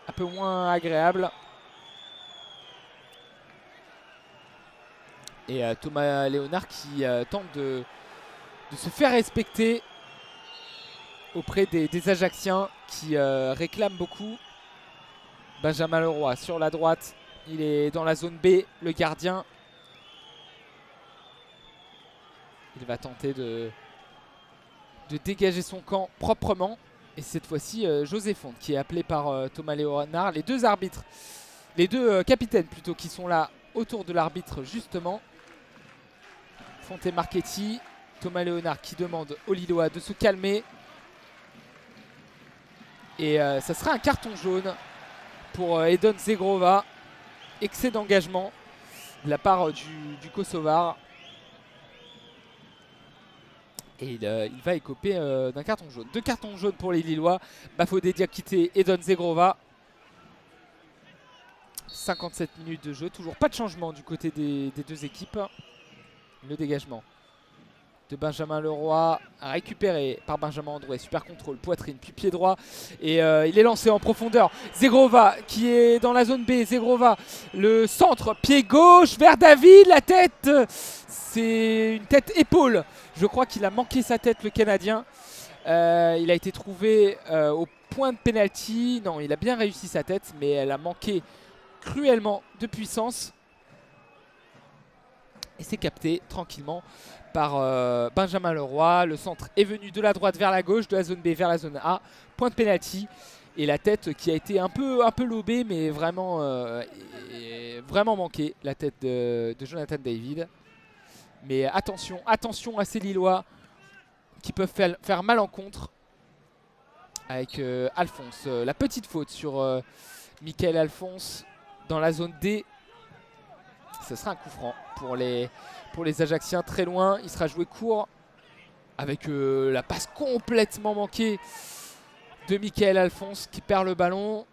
un peu moins agréable. Et Thomas Léonard qui tente de se faire respecter auprès des Ajacciens qui réclament beaucoup. Benjamin Leroy sur la droite, il est dans la zone B, le gardien. Il va tenter de dégager son camp proprement. Et cette fois-ci, José Fonte qui est appelé par Thomas Léonard. Les deux arbitres, les deux capitaines plutôt, qui sont là autour de l'arbitre justement. Fonte et Marchetti. Thomas Léonard qui demande aux Lillois de se calmer. Et ça sera un carton jaune pour Edon Zegrova. Excès d'engagement de la part du Kosovar. Et il va écoper d'un carton jaune. 2 cartons jaunes pour les Lillois. Bafodé Diakité et Edon Zegrova. 57 minutes de jeu. Toujours pas de changement du côté des deux équipes. Le dégagement de Benjamin Leroy, récupéré par Benjamin Androuet. Super contrôle, poitrine, puis pied droit. Et il est lancé en profondeur. Zegrova qui est dans la zone B. Zegrova, le centre, pied gauche vers David. La tête, c'est une tête épaule. Je crois qu'il a manqué sa tête, le Canadien. Il a été trouvé au point de pénalty. Non, il a bien réussi sa tête, mais elle a manqué cruellement de puissance. Et c'est capté tranquillement par Benjamin Leroy. Le centre est venu de la droite vers la gauche, de la zone B vers la zone A. Point de pénalty. Et la tête qui a été un peu lobée, mais vraiment manquée. La tête de Jonathan David. Mais attention à ces Lillois qui peuvent faire mal en contre. Avec Alphonse. La petite faute sur Michael Alphonse dans la zone D. Ce sera un coup franc pour les Ajacciens, très loin. Il sera joué court avec la passe complètement manquée de Michael Alphonse qui perd le ballon.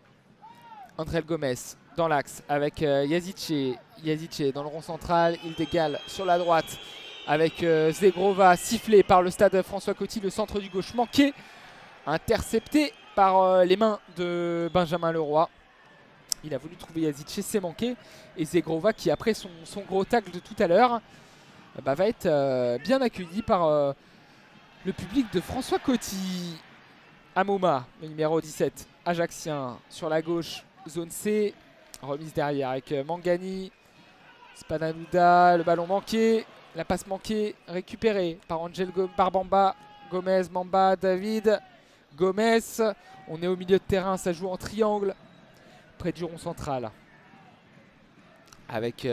Andrel Gomez dans l'axe avec Yazice. Yazice dans le rond central. Il dégale sur la droite avec Zegrova, sifflé par le stade François Coty. Le centre du gauche manqué, intercepté par les mains de Benjamin Leroy. Il a voulu trouver Yazice, c'est manqué. Et Zegrova qui, après son gros tacle de tout à l'heure, va être bien accueilli par le public de François Coty. Amouma, le numéro 17, Ajaccien sur la gauche, zone C. Remise derrière avec Mangani. Spananouda, le ballon manqué. La passe manquée, récupérée par par Bamba. Gomez, Mamba, David. Gomez. On est au milieu de terrain, ça joue en triangle. Près du rond central. Avec...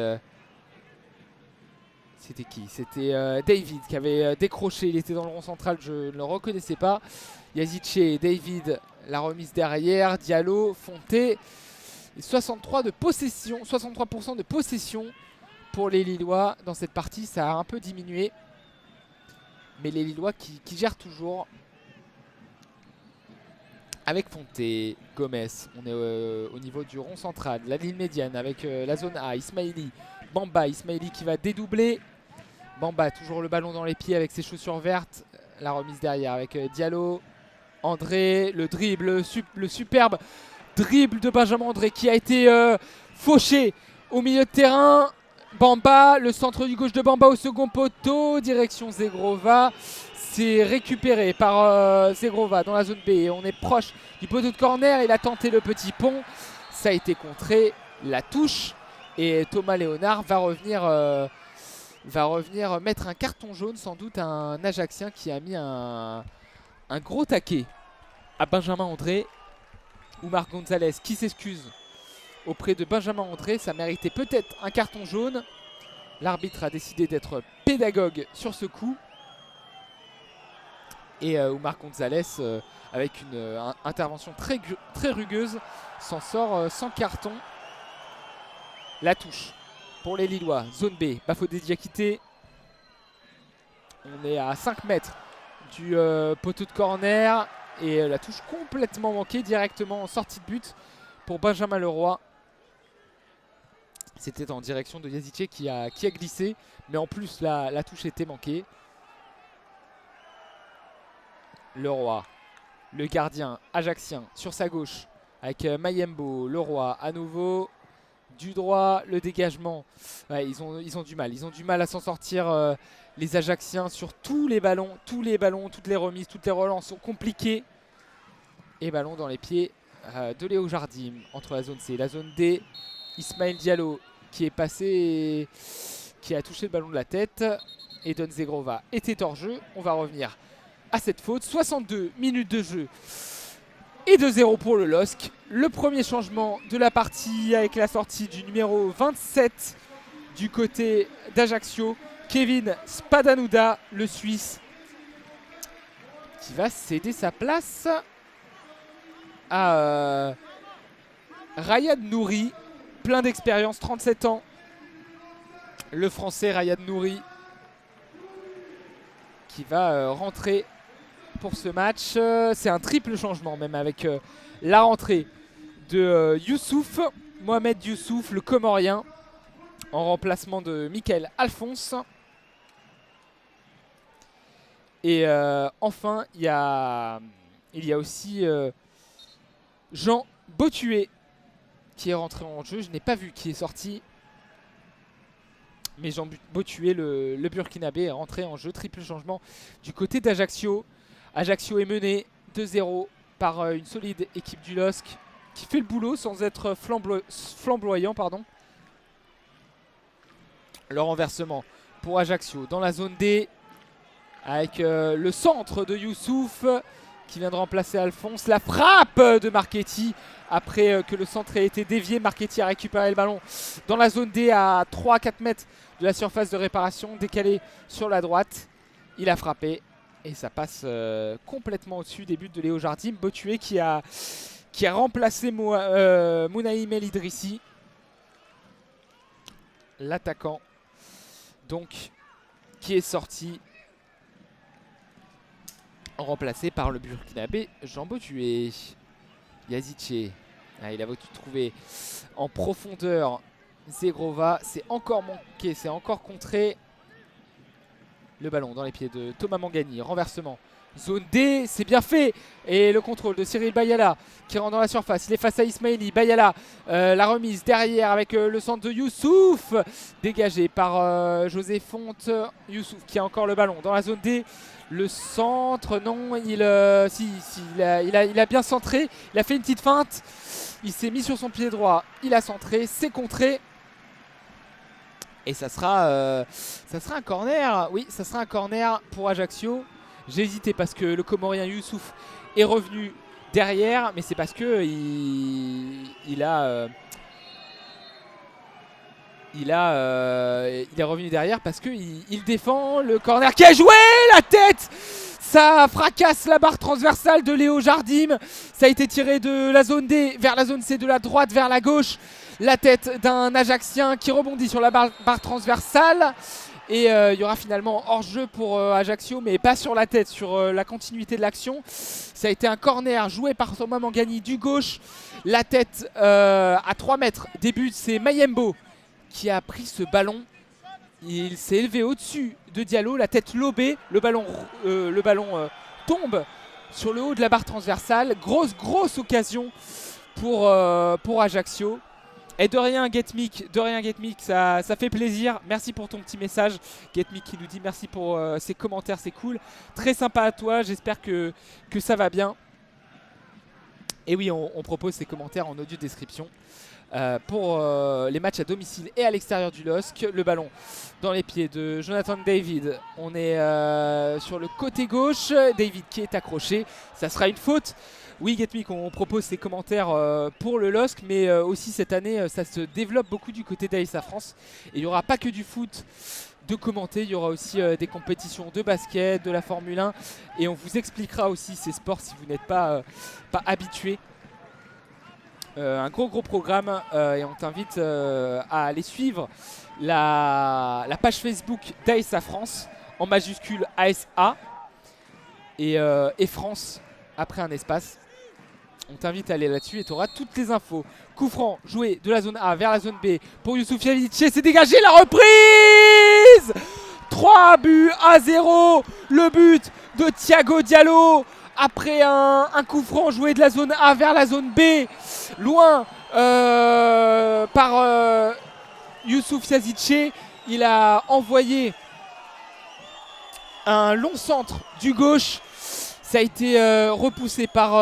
c'était qui? C'était David qui avait décroché. Il était dans le rond central, je ne le reconnaissais pas. Yazice, David, la remise derrière. Diallo, Fonte. 63% de possession pour les Lillois dans cette partie. Ça a un peu diminué. Mais les Lillois qui gèrent toujours. Avec Fonte, Gomez, on est au niveau du rond central, la ligne médiane avec la zone A, Ismaili, Bamba, Ismaili qui va dédoubler. Bamba, toujours le ballon dans les pieds avec ses chaussures vertes. La remise derrière avec Diallo, André, le dribble, le superbe dribble de Benjamin André qui a été fauché au milieu de terrain. Bamba, le centre du gauche de Bamba au second poteau, direction Zegrova. C'est récupéré par Zegrova dans la zone B. On est proche du poteau de corner. Il a tenté le petit pont. Ça a été contré. La touche. Et Thomas Léonard va revenir mettre un carton jaune, sans doute un Ajaxien qui a mis un gros taquet à Benjamin André. Oumar Gonzalez qui s'excuse auprès de Benjamin André. Ça méritait peut-être un carton jaune. L'arbitre a décidé d'être pédagogue sur ce coup. Et Oumar Gonzalez, avec une intervention très rugueuse, s'en sort sans carton. La touche pour les Lillois. Zone B, Bafodé Diakité. On est à 5 mètres du poteau de corner. Et la touche complètement manquée, directement en sortie de but pour Benjamin Leroy. C'était en direction de Yazice qui a glissé. Mais en plus, la touche était manquée. Leroy, le gardien ajaxien sur sa gauche avec Mayembo. Leroy à nouveau du droit, le dégagement. Ouais, ils ont du mal. Ils ont du mal à s'en sortir, les Ajaxiens, sur tous les ballons, toutes les remises, toutes les relances sont compliquées. Et ballon dans les pieds de Léo Jardim entre la zone C et la zone D. Ismaël Diallo qui est passé et qui a touché le ballon de la tête. Et Don Zegrova était hors jeu. On va revenir à cette faute. 62 minutes de jeu et 2-0 pour le LOSC. Le premier changement de la partie avec la sortie du numéro 27 du côté d'Ajaccio. Kevin Spadanouda, le Suisse, qui va céder sa place à Rayad Nouri, plein d'expérience, 37 ans. Le Français Rayad Nouri qui va rentrer pour ce match. C'est un triple changement même, avec la rentrée de Youssouf, Mohamed Youssouf, le Comorien, en remplacement de Michael Alphonse. Et enfin, il y a aussi Jean Botué qui est rentré en jeu. Je n'ai pas vu qui est sorti. Mais Jean Botué, le Burkinabé, est rentré en jeu. Triple changement du côté d'Ajaccio. Ajaccio est mené 2-0 par une solide équipe du LOSC qui fait le boulot sans être flamboyant. Le renversement pour Ajaccio dans la zone D avec le centre de Youssouf qui vient de remplacer Alphonse. La frappe de Marchetti après que le centre ait été dévié. Marchetti a récupéré le ballon dans la zone D à 3-4 mètres de la surface de réparation, décalé sur la droite. Il a frappé et ça passe complètement au-dessus des buts de Léo Jardim. Botué qui a remplacé Mounaïm El Idrissi, l'attaquant, donc, qui est sorti, remplacé par le Burkinabé Jean Botué. Yazice, il a voulu trouver en profondeur Zegrova, c'est encore manqué, c'est encore contré. Le ballon dans les pieds de Thomas Mangani, renversement. Zone D, c'est bien fait. Et le contrôle de Cyril Bayala qui rentre dans la surface. Il est face à Ismaili. Bayala, la remise derrière avec le centre de Youssouf. Dégagé par José Fonte. Youssouf qui a encore le ballon dans la zone D. Le centre, non, il a bien centré. Il a fait une petite feinte. Il s'est mis sur son pied droit. Il a centré, c'est contré. Et ça sera un corner. Oui, ça sera un corner pour Ajaccio. J'ai hésité parce que le Comorien Youssouf est revenu derrière, mais c'est parce que il est revenu derrière parce qu'il défend le corner qui a joué la tête. Ça fracasse la barre transversale de Léo Jardim. Ça a été tiré de la zone D vers la zone C, de la droite vers la gauche. La tête d'un Ajaxien qui rebondit sur la barre transversale. Et il y aura finalement hors-jeu pour Ajaccio, mais pas sur la tête, sur la continuité de l'action. Ça a été un corner joué par Thomas Mangani du gauche. La tête à 3 mètres des buts, c'est Mayembo qui a pris ce ballon. Il s'est élevé au-dessus de Diallo, la tête lobée. Le ballon tombe sur le haut de la barre transversale. Grosse occasion pour Ajaccio. Et de rien Getmic, ça fait plaisir. Merci pour ton petit message. Getmic qui nous dit merci pour ces commentaires, c'est cool. Très sympa à toi, j'espère que ça va bien. Et oui, on propose ces commentaires en audio description. Pour les matchs à domicile et à l'extérieur du LOSC. Le ballon dans les pieds de Jonathan David. On est sur le côté gauche. David qui est accroché. Ça sera une faute. Oui, Getmic, on propose ces commentaires pour le LOSC, mais aussi cette année, ça se développe beaucoup du côté d'Aïssa France. Et il n'y aura pas que du foot de commenter, il y aura aussi des compétitions de basket, de la Formule 1. Et on vous expliquera aussi ces sports si vous n'êtes pas habitué. Un gros programme et on t'invite à aller suivre la page Facebook d'ASA France en majuscule ASA et France après un espace. On t'invite à aller là-dessus et tu auras toutes les infos. Coup franc joué de la zone A vers la zone B pour Youssouf Yazici. C'est dégagé, la reprise 3-0. Le but de Thiago Diallo après un coup franc joué de la zone A vers la zone B. Loin par Youssouf Yazici. Il a envoyé un long centre du gauche. Ça a été repoussé par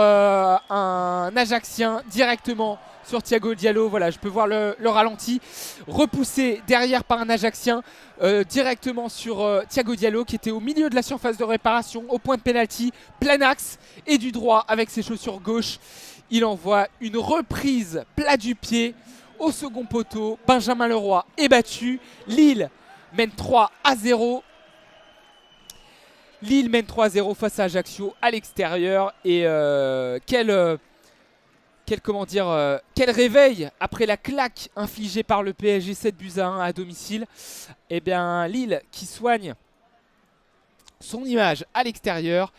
un Ajaxien directement sur Thiago Diallo. Voilà, je peux voir le ralenti. Repoussé derrière par un Ajaxien directement sur Thiago Diallo qui était au milieu de la surface de réparation, au point de pénalty, plein axe et du droit avec ses chaussures gauche. Il envoie une reprise plat du pied au second poteau. Benjamin Leroy est battu. Lille mène 3-0. Lille mène 3-0 face à Ajaccio à l'extérieur. Et quel réveil après la claque infligée par le PSG 7-1 à domicile. Eh bien Lille qui soigne son image à l'extérieur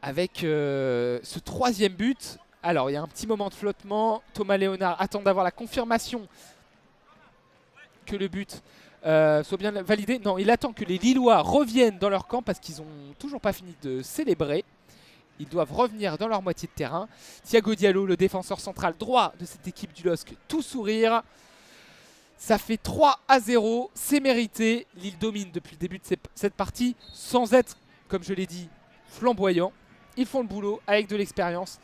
avec ce troisième but. Alors il y a un petit moment de flottement. Thomas Léonard attend d'avoir la confirmation que le but soit bien validé. Non, il attend que les Lillois reviennent dans leur camp parce qu'ils n'ont toujours pas fini de célébrer. Ils doivent revenir dans leur moitié de terrain. Thiago Diallo, le défenseur central droit de cette équipe du LOSC, tout sourire. Ça fait 3-0, c'est mérité. Lille domine depuis le début de cette partie sans être, comme je l'ai dit, flamboyant. Ils font le boulot avec de l'expérience.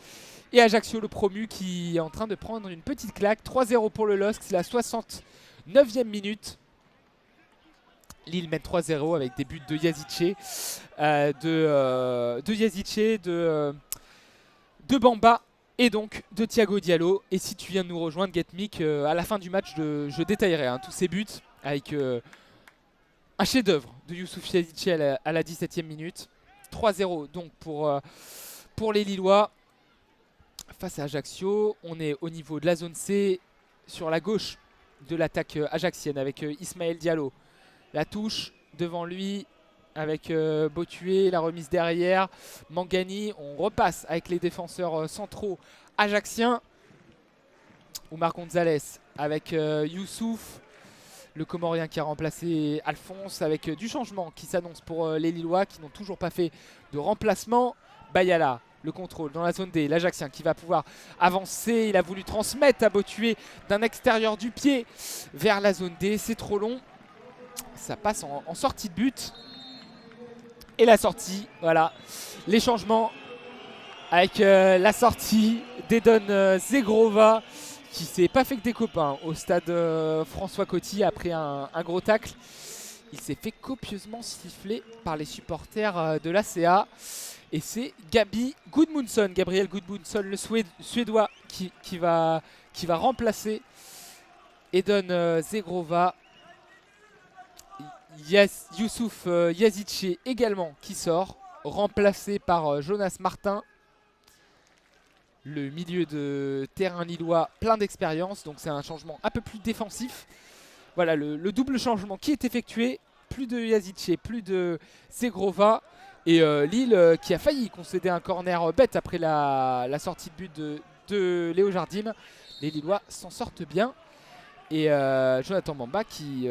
Et Ajaccio, le promu, qui est en train de prendre une petite claque. 3-0 pour le LOSC, c'est la 69e minute. Lille mène 3-0 avec des buts de Yazici, de Bamba et donc de Thiago Diallo. Et si tu viens de nous rejoindre, Getmic, à la fin du match, je détaillerai tous ces buts avec un chef-d'œuvre de Youssouf Yazici à la 17e minute. 3-0 donc pour les Lillois face à Ajaccio. On est au niveau de la zone C sur la gauche de l'attaque ajaxienne avec Ismaël Diallo. La touche devant lui avec Bothué, la remise derrière, Mangani. On repasse avec les défenseurs centraux ajacciens. Oumar Gonzalez avec Youssouf, le Comorien qui a remplacé Alphonse, avec du changement qui s'annonce pour les Lillois qui n'ont toujours pas fait de remplacement. Bayala, le contrôle dans la zone D, l'Ajaxien qui va pouvoir avancer. Il a voulu transmettre à Bothué d'un extérieur du pied vers la zone D. C'est trop long. Ça passe en sortie de but. Et la sortie, voilà. Les changements avec la sortie d'Edon Zegrova qui s'est pas fait que des copains au stade François Coty après un gros tacle. Il s'est fait copieusement siffler par les supporters de l'ACA. Et c'est Gabriel Gudmundsson, le Suédois qui va remplacer Edon Zegrova. Youssouf Yazici également qui sort, remplacé par Jonas Martin. Le milieu de terrain lillois plein d'expérience, donc c'est un changement un peu plus défensif. Voilà le double changement qui est effectué. Plus de Yazici, plus de Zegrova. Et Lille qui a failli concéder un corner bête après la sortie de but de Léo Jardim. Les Lillois s'en sortent bien. Et Jonathan Bamba qui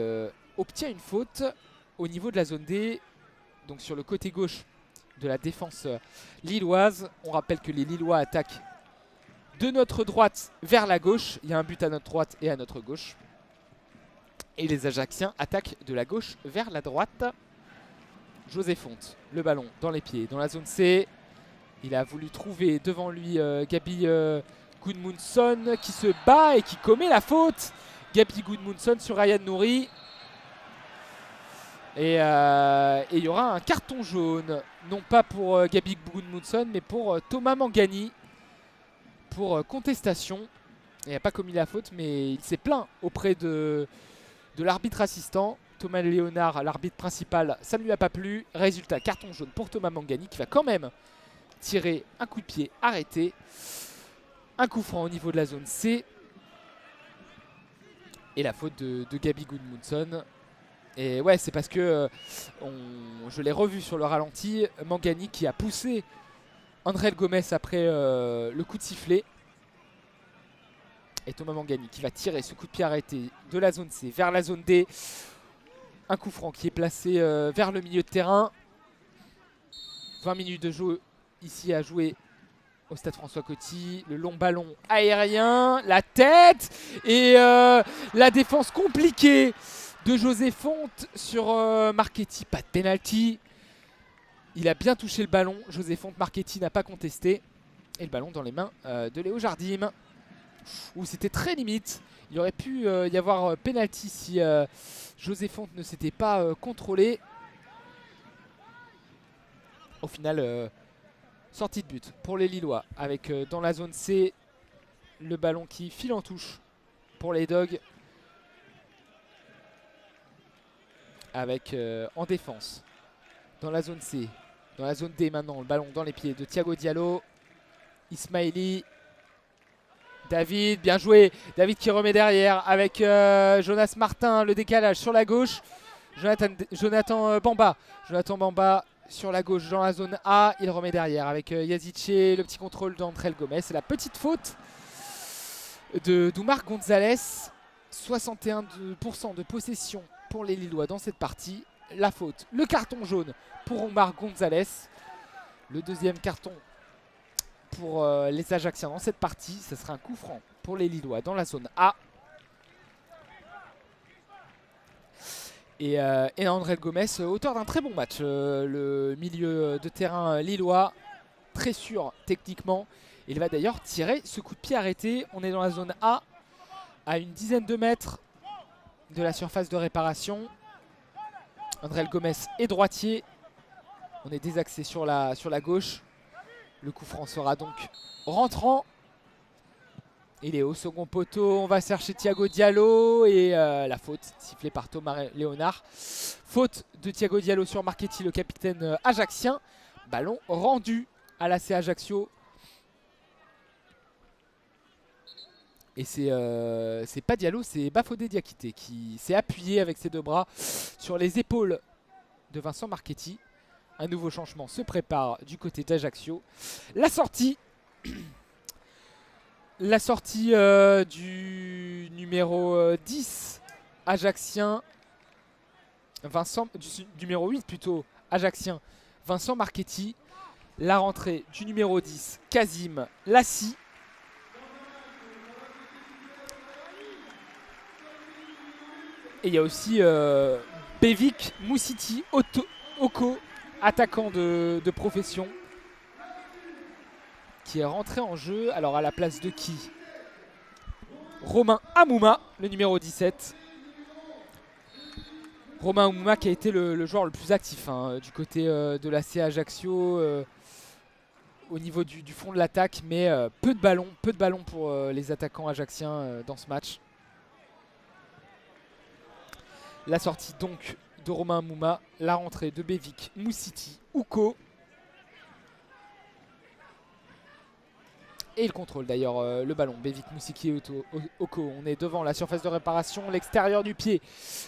obtient une faute au niveau de la zone D, donc sur le côté gauche de la défense lilloise. On rappelle que les Lillois attaquent de notre droite vers la gauche. Il y a un but à notre droite et à notre gauche. Et les Ajacciens attaquent de la gauche vers la droite. José Fonte, le ballon dans les pieds, dans la zone C. Il a voulu trouver devant lui Gabi Gudmundsson qui se bat et qui commet la faute. Gabi Gudmundsson sur Ryan Nouri. Et il y aura un carton jaune, non pas pour Gabi Gudmundsson, mais pour Thomas Mangani, pour contestation. Il n'a pas commis la faute, mais il s'est plaint auprès de l'arbitre assistant. Thomas Léonard, l'arbitre principal, ça ne lui a pas plu. Résultat, carton jaune pour Thomas Mangani qui va quand même tirer un coup de pied arrêté. Un coup franc au niveau de la zone C. Et la faute de Gabi Gudmundsson. Et ouais, c'est parce que je l'ai revu sur le ralenti. Mangani qui a poussé Andrel Gomes après le coup de sifflet. Et Thomas Mangani qui va tirer ce coup de pied arrêté de la zone C vers la zone D. Un coup franc qui est placé vers le milieu de terrain. 20 minutes de jeu ici à jouer au stade François Coty. Le long ballon aérien, la tête et la défense compliquée de José Fonte sur Marchetti. Pas de penalty. Il a bien touché le ballon. José Fonte, Marchetti n'a pas contesté. Et le ballon dans les mains de Léo Jardim. Où c'était très limite. Il aurait pu y avoir penalty si José Fonte ne s'était pas contrôlé. Au final, sortie de but pour les Lillois. Avec dans la zone C, le ballon qui file en touche pour les Dogs. Avec en défense, dans la zone C, dans la zone D maintenant, le ballon dans les pieds de Thiago Diallo. Ismaili. David, bien joué. David qui remet derrière avec Jonas Martin, le décalage sur la gauche. Jonathan Bamba. Jonathan Bamba sur la gauche dans la zone A. Il remet derrière avec Yazice, le petit contrôle d'Andrel Gomes. C'est la petite faute d'Oumar Gonzalez. 61% de possession pour les Lillois dans cette partie. La faute, le carton jaune pour Oumar Gonzalez. Le deuxième carton pour les Ajacciens dans cette partie. Ce sera un coup franc pour les Lillois dans la zone A. Et Andrel Gomes, auteur d'un très bon match. Le milieu de terrain lillois, très sûr techniquement. Il va d'ailleurs tirer ce coup de pied arrêté. On est dans la zone A, à une dizaine de mètres de la surface de réparation. Andrel Gomes est droitier. On est désaxé sur la gauche. Le coup franc sera donc rentrant. Il est au second poteau. On va chercher Thiago Diallo. Et la faute sifflée par Thomas Léonard. Faute de Thiago Diallo sur Marchetti, le capitaine ajaccien. Ballon rendu à l'AC Ajaccio. Et c'est pas Diallo, c'est Bafodé Diakité qui s'est appuyé avec ses deux bras sur les épaules de Vincent Marchetti. Un nouveau changement se prépare du côté d'Ajaccio. La sortie du numéro 10 ajaccien, du numéro 8 plutôt, ajaccien, Vincent Marchetti. La rentrée du numéro 10, Kazim Lassi. Et il y a aussi Bevik Moussiti Oko, attaquant de profession, qui est rentré en jeu. Alors à la place de qui? Romain Amouma, le numéro 17. Romain Amouma qui a été le joueur le plus actif du côté de l'AC Ajaccio au niveau du fond de l'attaque. Mais peu de ballons pour les attaquants ajacciens dans ce match. La sortie donc de Romain Amouma, la rentrée de Bevik Moussiti Oko. Et il contrôle d'ailleurs le ballon. Bevik Moussiti Oko. On est devant la surface de réparation, l'extérieur du pied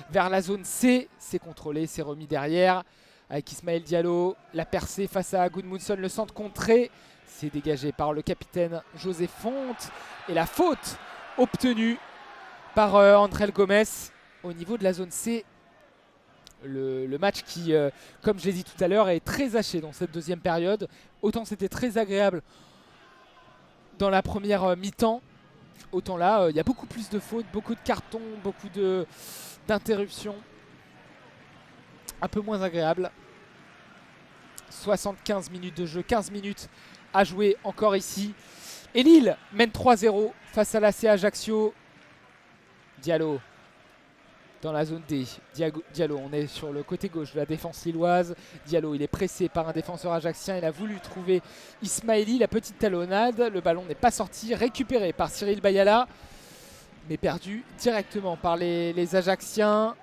vers la zone C. C'est contrôlé, c'est remis derrière avec Ismaël Diallo. La percée face à Gudmundsson, le centre contré. C'est dégagé par le capitaine José Fonte. Et la faute obtenue par Andrel Gomes. Au niveau de la zone C, le match qui, comme je l'ai dit tout à l'heure, est très haché dans cette deuxième période. Autant c'était très agréable dans la première mi-temps. Autant là, il y a beaucoup plus de fautes, beaucoup de cartons, beaucoup d'interruptions. Un peu moins agréable. 75 minutes de jeu, 15 minutes à jouer encore ici. Et Lille mène 3-0 face à l'AC Ajaccio. Diallo dans la zone D. Diallo, on est sur le côté gauche de la défense lilloise. Diallo, il est pressé par un défenseur ajaccien. Il a voulu trouver Ismaili, la petite talonnade. Le ballon n'est pas sorti. Récupéré par Cyril Bayala, mais perdu directement par les Ajacciens.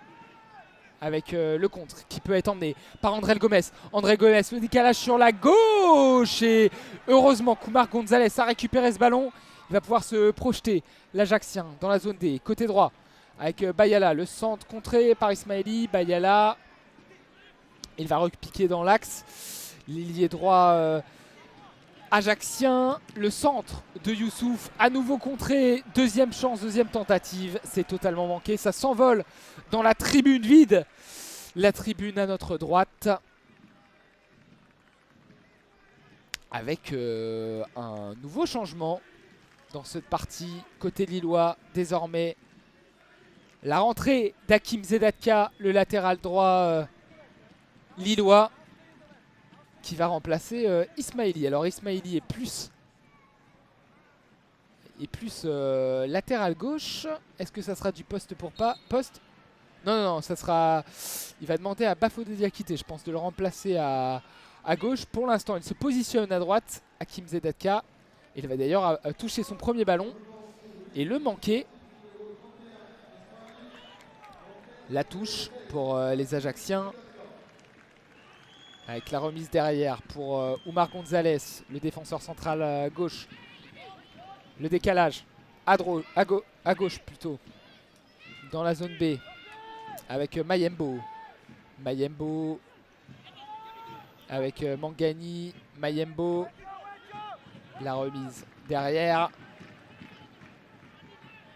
Avec le contre qui peut être emmené par André Gomes. André Gomes, le décalage sur la gauche. Et heureusement, Koumar Gonzalez a récupéré ce ballon. Il va pouvoir se projeter. L'Ajaccien dans la zone D, côté droit. Avec Bayala, le centre contré par Ismaili. Bayala, il va repiquer dans l'axe. L'ailier droit ajaccien. Le centre de Youssouf, à nouveau contré. Deuxième chance, deuxième tentative. C'est totalement manqué. Ça s'envole dans la tribune vide. La tribune à notre droite. Avec un nouveau changement dans cette partie. Côté lillois, désormais. La rentrée d'Hakim Zedatka, le latéral droit lillois, qui va remplacer Ismaili. Alors Ismaili est plus latéral gauche. Est-ce que ça sera du poste pour pas poste? Non, ça sera... Il va demander à Bafodé Diakité, je pense, de le remplacer à gauche. Pour l'instant, il se positionne à droite, Hakim Zedatka. Il va d'ailleurs toucher son premier ballon et le manquer. La touche pour les Ajacciens. Avec la remise derrière pour Oumar Gonzalez, le défenseur central gauche. Le décalage à gauche plutôt. Dans la zone B. Avec Mayembo. Mayembo. Avec Mangani. Mayembo. La remise derrière.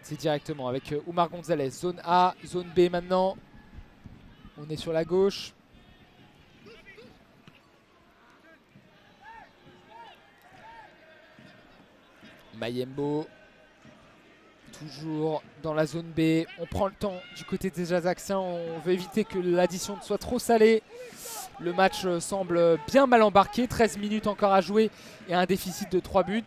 C'est directement avec Oumar Gonzalez. Zone A, zone B maintenant. On est sur la gauche. Mayembo. Toujours dans la zone B. On prend le temps du côté des Ajacciens. On veut éviter que l'addition ne soit trop salée. Le match semble bien mal embarqué. 13 minutes encore à jouer et un déficit de 3 buts.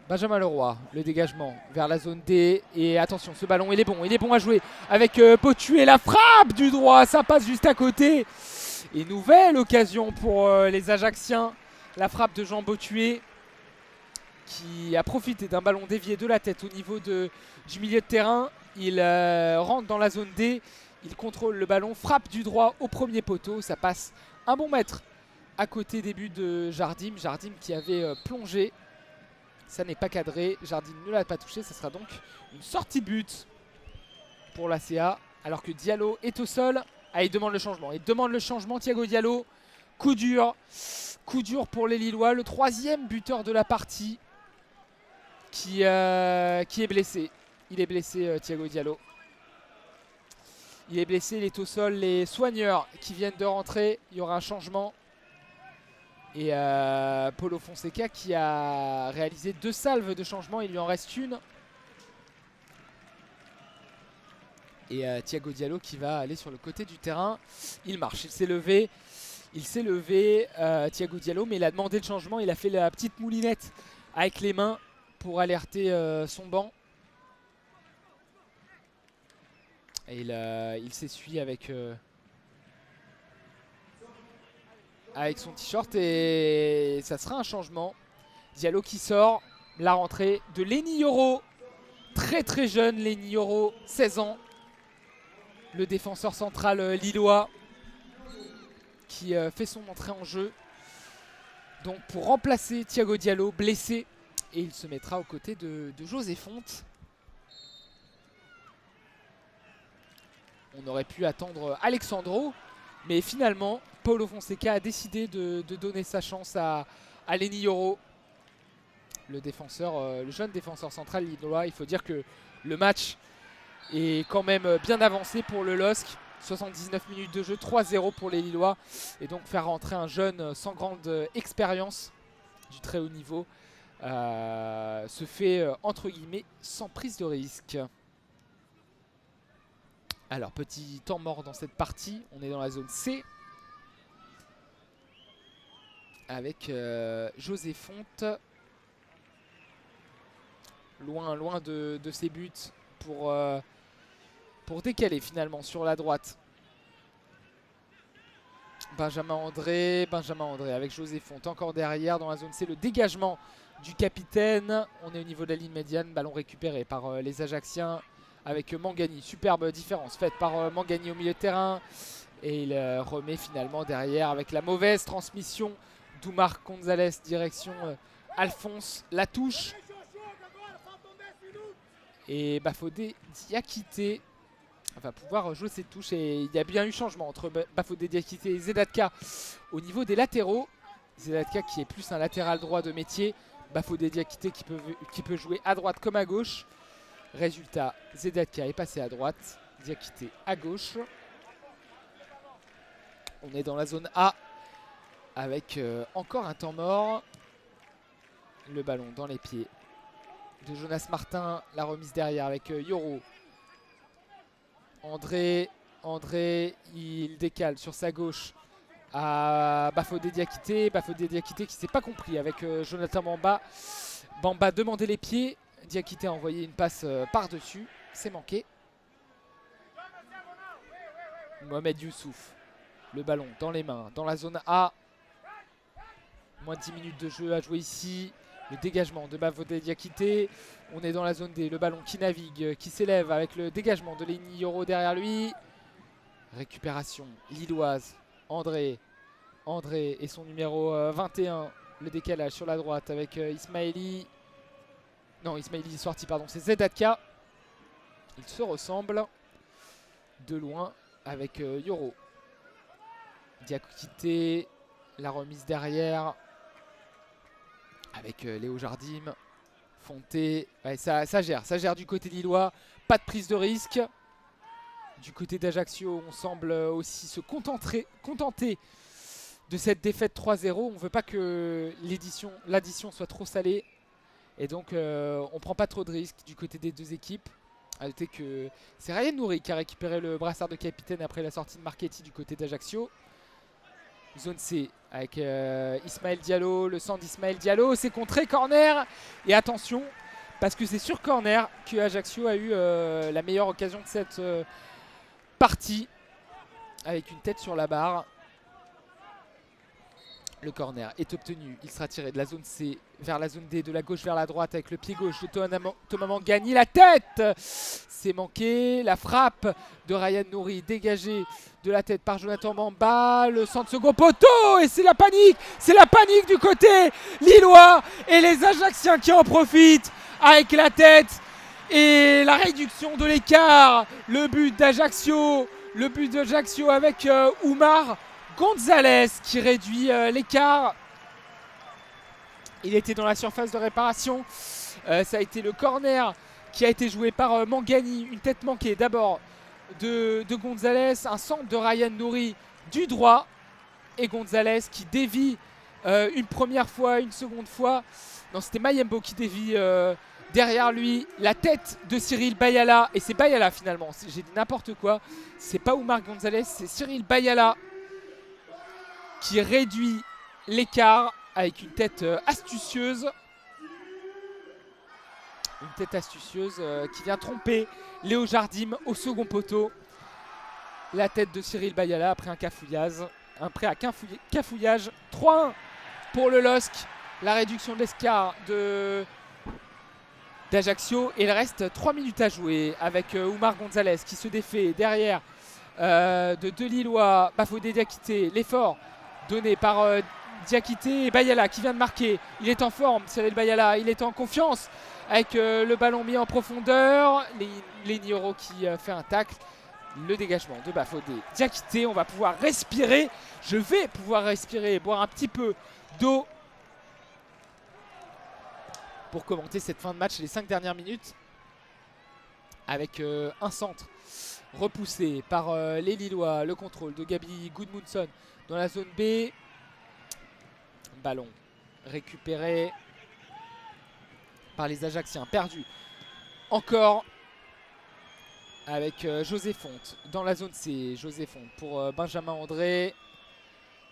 Benjamin Leroy, le dégagement vers la zone D. Et attention, ce ballon, il est bon à jouer avec Potué. La frappe du droit, ça passe juste à côté. Et nouvelle occasion pour les Ajacciens. La frappe de Jean Botué qui a profité d'un ballon dévié de la tête au niveau du milieu de terrain. Il rentre dans la zone D. Il contrôle le ballon, frappe du droit au premier poteau. Ça passe un bon mètre à côté des buts de Jardim. Jardim qui avait plongé. Ça n'est pas cadré, Jardim ne l'a pas touché, ça sera donc une sortie de but pour l'ACA. Alors que Diallo est au sol. Ah, il demande le changement, Thiago Diallo. Coup dur pour les Lillois. Le troisième buteur de la partie qui est blessé. Il est blessé, Thiago Diallo. Il est blessé, il est au sol. Les soigneurs qui viennent de rentrer, il y aura un changement. Et Paulo Fonseca qui a réalisé 2 salves de changement, il lui en reste une. Et Thiago Diallo qui va aller sur le côté du terrain. Il marche, il s'est levé. Thiago Diallo, mais il a demandé le changement. Il a fait la petite moulinette avec les mains pour alerter son banc. Et il s'essuie avec son t-shirt et ça sera un changement. Diallo qui sort. La rentrée de Lenny Yoro. Très très jeune Lenny Yoro, 16 ans. Le défenseur central lillois qui fait son entrée en jeu. Donc pour remplacer Thiago Diallo, blessé. Et il se mettra aux côtés de José Fonte. On aurait pu attendre Alexandro. Mais finalement, Paulo Fonseca a décidé de donner sa chance à Lenny Yoro. Le jeune défenseur central lillois. Il faut dire que le match est quand même bien avancé pour le LOSC. 79 minutes de jeu, 3-0 pour les Lillois. Et donc faire rentrer un jeune sans grande expérience du très haut niveau. se fait entre guillemets sans prise de risque. Alors petit temps mort dans cette partie, on est dans la zone C avec José Fonte loin de ses buts pour décaler finalement sur la droite. Benjamin André avec José Fonte encore derrière dans la zone C. Le dégagement du capitaine. On est au niveau de la ligne médiane. Ballon récupéré par les Ajacciens avec Mangani. Superbe différence faite par Mangani au milieu de terrain. Et il remet finalement derrière avec la mauvaise transmission d'Oumar Gonzalez direction Alphonse. La touche. Et Bafodé Diakité va pouvoir jouer cette touche. Et il y a bien eu changement entre Bafodé Diakité et Zedatka au niveau des latéraux. Zedatka qui est plus un latéral droit de métier. Bafodé Diakité qui peut jouer à droite comme à gauche. Résultat, Zedatka est passé à droite, Diakité à gauche. On est dans la zone A avec encore un temps mort. Le ballon dans les pieds de Jonas Martin. La remise derrière avec Yoro. André, il décale sur sa gauche à Bafodé Diakité. Bafodé Diakité qui ne s'est pas compris avec Jonathan Bamba. Bamba demandait les pieds. Diakité a envoyé une passe par-dessus. C'est manqué. Mohamed Youssouf. Le ballon dans les mains. Dans la zone A. Moins de 10 minutes de jeu à jouer ici. Le dégagement de Bafodé Diakité. On est dans la zone D. Le ballon qui navigue, qui s'élève avec le dégagement de Lenny Yoro derrière lui. Récupération lilloise. André et son numéro 21. Le décalage sur la droite avec Ismaili. Non, Ismaili est sorti, pardon. C'est Zedatka. Ils se ressemblent de loin avec Yoro. Diakité. La remise derrière avec Léo Jardim. Fonté. Ouais, ça gère du côté lillois. Pas de prise de risque. Du côté d'Ajaccio, on semble aussi se contenter de cette défaite 3-0. On ne veut pas que l'addition soit trop salée. Et donc, on ne prend pas trop de risques du côté des deux équipes. A noter que c'est Ryan Nouri qui a récupéré le brassard de capitaine après la sortie de Marchetti du côté d'Ajaccio. Zone C avec Ismaël Diallo. Le centre d'Ismaël Diallo. C'est contré, corner. Et attention, parce que c'est sur corner que Ajaccio a eu la meilleure occasion de cette partie. Avec une tête sur la barre. Le corner est obtenu. Il sera tiré de la zone C vers la zone D, de la gauche vers la droite avec le pied gauche de Thomas Mangani. La tête, c'est manqué. La frappe de Ryan Nouri dégagée de la tête par Jonathan Bamba. Le centre second poteau et c'est la panique. C'est la panique du côté lillois et les Ajacciens qui en profitent avec la tête et la réduction de l'écart. Le but d'Ajaccio avec Oumar Gonzalez qui réduit l'écart. Il était dans la surface de réparation. Ça a été le corner qui a été joué par Mangani. Une tête manquée d'abord de Gonzalez. Un centre de Ryan Nouri du droit. Et Gonzalez qui dévie une première fois, une seconde fois. Non, c'était Mayembo qui dévie derrière lui. La tête de Cyril Bayala. Et c'est Bayala finalement. J'ai dit n'importe quoi. C'est pas Oumar Gonzalez, c'est Cyril Bayala qui réduit l'écart avec une tête astucieuse. Une tête astucieuse qui vient tromper Léo Jardim au second poteau. La tête de Cyril Bayala après un cafouillage. Après un cafouillage. 3-1 pour le LOSC. La réduction de l'écart d'Ajaccio. Et il reste 3 minutes à jouer avec Oumar Gonzalez qui se défait derrière de deux Lillois. Bafodé Diakité. L'effort donné par Diakité et Bayala qui vient de marquer. Il est en forme, Cyril Bayala. Il est en confiance avec le ballon mis en profondeur. Lenny Yoro qui fait un tacle. Le dégagement de Bafodé Diakité. On va pouvoir respirer. Je vais pouvoir respirer et boire un petit peu d'eau pour commenter cette fin de match, les 5 dernières minutes. Avec un centre repoussé par les Lillois. Le contrôle de Gabi Goodmunson dans la zone B. Ballon récupéré par les Ajacciens. Perdu encore avec José Fonte dans la zone C. José Fonte pour Benjamin André.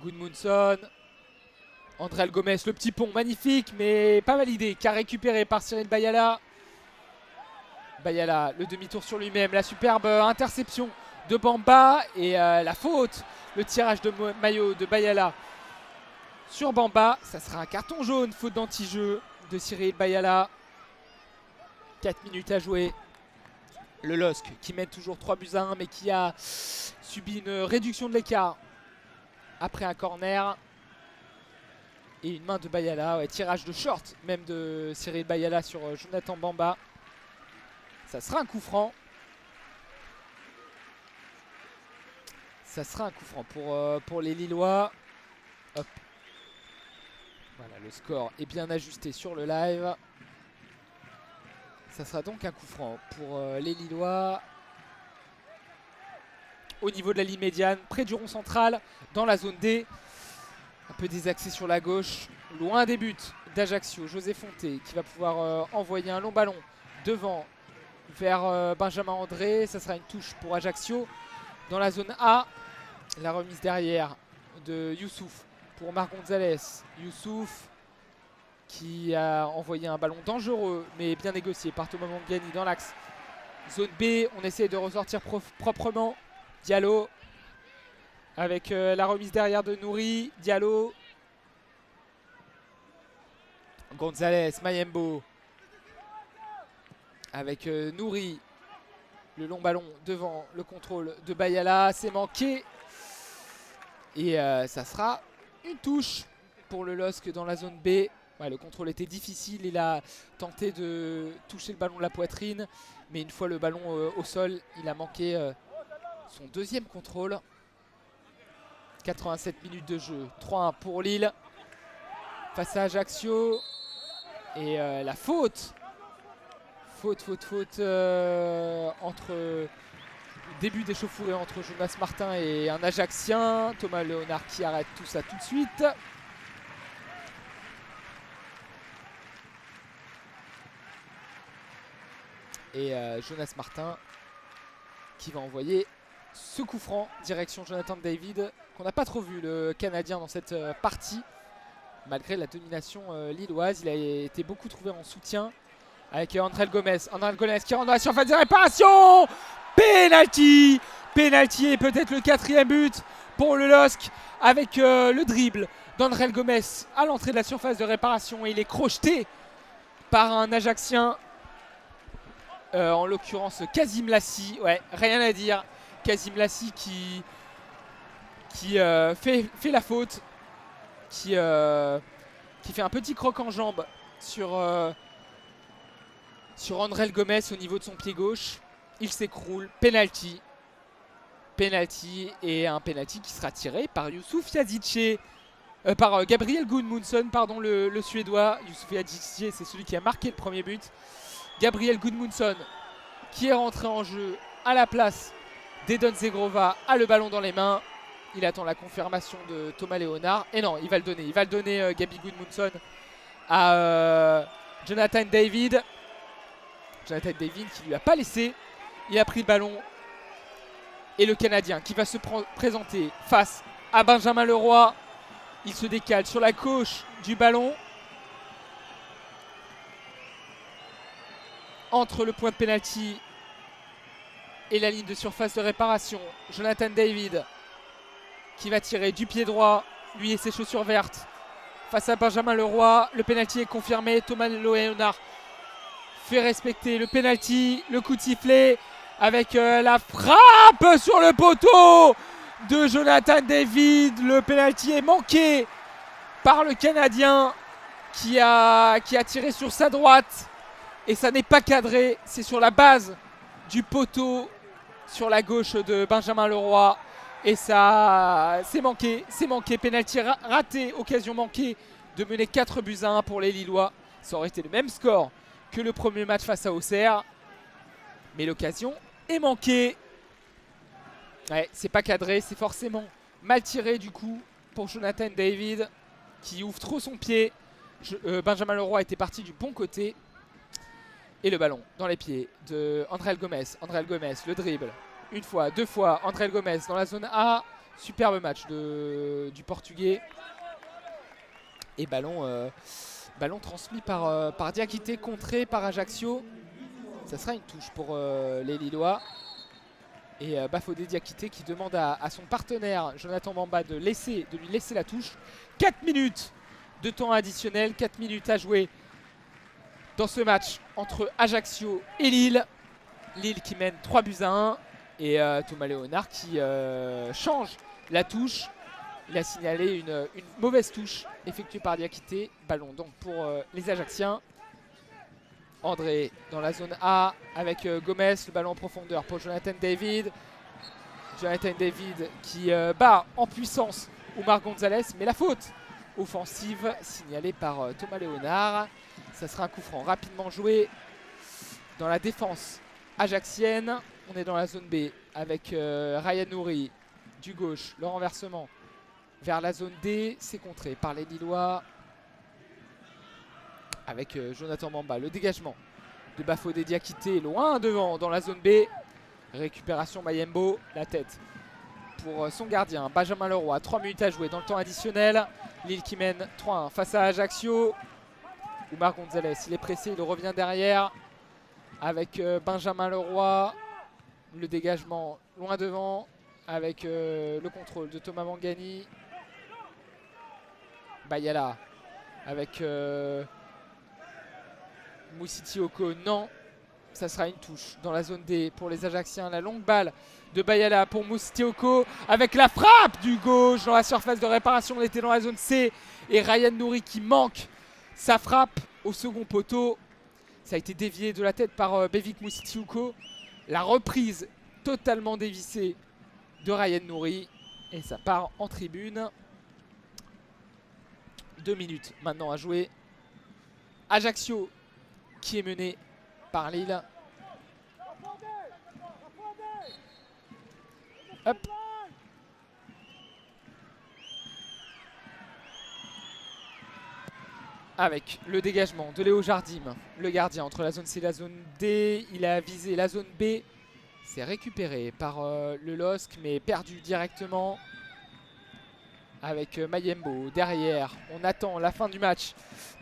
Gudmundsson. André Gomez, le petit pont magnifique mais pas validé. Car récupéré par Cyril Bayala. Bayala, le demi-tour sur lui-même. La superbe interception de Bamba. Et la faute. Le tirage de maillot de Bayala sur Bamba. Ça sera un carton jaune. Faute d'anti-jeu de Cyril Bayala. 4 minutes à jouer. Le LOSC qui mène toujours 3-1 mais qui a subi une réduction de l'écart après un corner. Et une main de Bayala, ouais, tirage de short même de Cyril Bayala sur Jonathan Bamba. Ça sera un coup franc. Ça sera un coup franc pour les Lillois. Hop. Voilà, le score est bien ajusté sur le live. Ça sera donc un coup franc pour les Lillois. Au niveau de la ligne médiane, près du rond central, dans la zone D. Un peu désaxé sur la gauche. Loin des buts d'Ajaccio. José Fonté qui va pouvoir envoyer un long ballon devant vers Benjamin André. Ça sera une touche pour Ajaccio. Dans la zone A, la remise derrière de Youssouf pour Marc Gonzalez. Youssouf qui a envoyé un ballon dangereux mais bien négocié par Thomas Mambiani dans l'axe. Zone B, on essaie de ressortir proprement. Diallo avec la remise derrière de Nouri. Diallo. Gonzalez, Mayembo avec Nouri. Le long ballon devant le contrôle de Bayala. C'est manqué. Et ça sera une touche pour le LOSC dans la zone B. Ouais, le contrôle était difficile, il a tenté de toucher le ballon de la poitrine, mais une fois le ballon au sol, il a manqué son deuxième contrôle. 87 minutes de jeu, 3-1 pour Lille face à Ajaccio. Et la faute entre début d'échauffourée entre Jonas Martin et un Ajaccien. Thomas Léonard qui arrête tout ça tout de suite. Et Jonas Martin qui va envoyer ce coup franc direction Jonathan David, qu'on n'a pas trop vu le Canadien dans cette partie. Malgré la domination lilloise, il a été beaucoup trouvé en soutien avec André Gomez. André Gomez qui rentre dans la surface de réparation. Penalty. Penalty et peut-être le 4e but pour le LOSC avec le dribble d'André Gomez à l'entrée de la surface de réparation. Et il est crocheté par un Ajaccien. En l'occurrence Kazim Lassi, ouais, rien à dire. Kazim Lassi qui fait la faute, qui fait un petit croc en jambe sur André Gomez au niveau de son pied gauche. Il s'écroule, penalty. Penalty et un penalty qui sera tiré par Youssouf Yazice. Par Gabriel Gudmundsson, pardon, le Suédois. Youssouf Yazice, c'est celui qui a marqué le premier but. Gabriel Gudmundsson qui est rentré en jeu à la place d'Edon Zegrova, a le ballon dans les mains. Il attend la confirmation de Thomas Léonard. Et non, il va le donner. Il va le donner Gabi Gudmundsson à Jonathan David. Jonathan David qui lui a pas laissé. Il a pris le ballon. Et le Canadien qui va se présenter face à Benjamin Leroy. Il se décale sur la gauche du ballon. Entre le point de pénalty et la ligne de surface de réparation. Jonathan David qui va tirer du pied droit, lui et ses chaussures vertes, face à Benjamin Leroy. Le pénalty est confirmé. Thomas Léonard fait respecter le pénalty. Le coup de sifflet avec la frappe sur le poteau de Jonathan David. Le pénalty est manqué par le Canadien qui a tiré sur sa droite. Et ça n'est pas cadré, c'est sur la base du poteau sur la gauche de Benjamin Leroy. Et ça, c'est manqué, pénalty raté, occasion manquée de mener 4-1 pour les Lillois. Ça aurait été le même score que le premier match face à Auxerre. Mais l'occasion est manquée. Ouais, c'est pas cadré, c'est forcément mal tiré du coup pour Jonathan David qui ouvre trop son pied. Benjamin Leroy était parti du bon côté. Et le ballon dans les pieds de André Gomes. André Gomes, le dribble. Une fois, deux fois, André Gomes dans la zone A. Superbe match du Portugais. Et ballon transmis par Diakité, contré par Ajaccio. Ça sera une touche pour les Lillois. Et Bafodé Diakité qui demande à son partenaire Jonathan Bamba de lui laisser la touche. 4 minutes de temps additionnel, 4 minutes à jouer dans ce match entre Ajaccio et Lille. Lille qui mène 3-1. Et Thomas Léonard qui change la touche. Il a signalé une mauvaise touche effectuée par Diakité. Ballon donc pour les Ajacciens. André dans la zone A avec Gomes. Le ballon en profondeur pour Jonathan David. Jonathan David qui bat en puissance Oumar Gonzalez. Mais la faute offensive signalée par Thomas Léonard. Ça sera un coup franc rapidement joué dans la défense ajaxienne. On est dans la zone B avec Ryan Nouri du gauche. Le renversement vers la zone D. C'est contré par les Lillois. Avec Jonathan Bamba. Le dégagement de Bafodé Diakité loin devant dans la zone B. Récupération Mayembo. La tête pour son gardien Benjamin Leroy. 3 minutes à jouer dans le temps additionnel. Lille qui mène 3-1 face à Ajaccio. Oumar Gonzalez, il est pressé, il revient derrière avec Benjamin Leroy. Le dégagement loin devant avec le contrôle de Thomas Mangani. Bayala avec Moussitioko, non. Ça sera une touche dans la zone D pour les Ajacciens. La longue balle de Bayala pour Moussitioko avec la frappe du gauche dans la surface de réparation. On était dans la zone C et Ryan Nouri qui manque sa frappe au second poteau. Ça a été dévié de la tête par Bevik Moussitioko. La reprise totalement dévissée de Ryan Nouri. Et ça part en tribune. 2 minutes maintenant à jouer. Ajaccio qui est mené par Lille. Hop. Avec le dégagement de Léo Jardim, le gardien entre la zone C et la zone D. Il a visé la zone B. C'est récupéré par le LOSC mais perdu directement. Avec Mayembo derrière. On attend la fin du match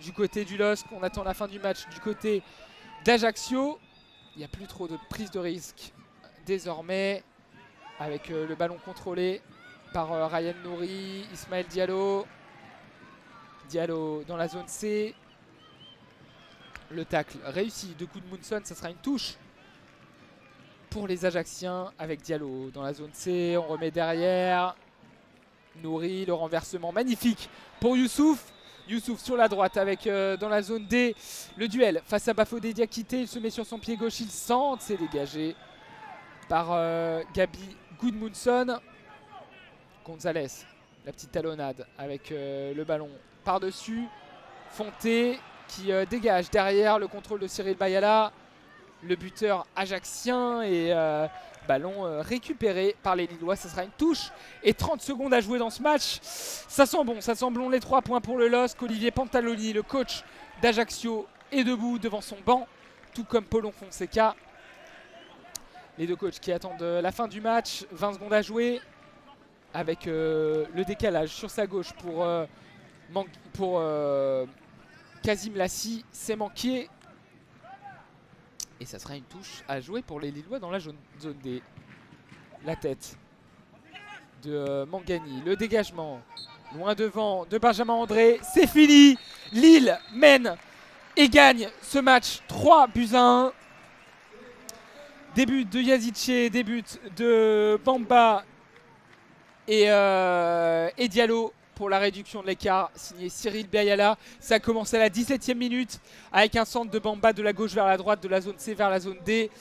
du côté du LOSC. On attend la fin du match du côté d'Ajaccio. Il n'y a plus trop de prise de risque désormais. Avec le ballon contrôlé par Ryan Nouri, Ismaël Diallo. Diallo dans la zone C. Le tacle réussi de Gudmundsson. Ça sera une touche pour les Ajacciens avec Diallo dans la zone C. On remet derrière. Nouri, le renversement magnifique pour Youssouf. Youssouf sur la droite avec dans la zone D le duel face à Bafodé Diakité. Il se met sur son pied gauche, il centre, c'est dégagé par Gabi Gudmundsson. Gonzalez, la petite talonnade avec le ballon par-dessus. Fonté qui dégage derrière, le contrôle de Cyril Bayala. Le buteur ajaxien et ballon récupéré par les Lillois. Ça sera une touche et 30 secondes à jouer dans ce match. Ça sent bon les 3 points pour le LOSC. Olivier Pantaloni, le coach d'Ajaccio, est debout devant son banc, tout comme Paulon Fonseca. Les deux coachs qui attendent la fin du match. 20 secondes à jouer avec le décalage sur sa gauche pour Kazim Lassi. C'est manqué. Et ça sera une touche à jouer pour les Lillois dans la zone D. La tête de Mangani. Le dégagement loin devant de Benjamin André. C'est fini. Lille mène et gagne ce match 3-1. Début de Yazice, début de Bamba et Diallo pour la réduction de l'écart, signé Cyril Bayala. Ça a commencé à la 17e minute avec un centre de Bamba de la gauche vers la droite, de la zone C vers la zone D.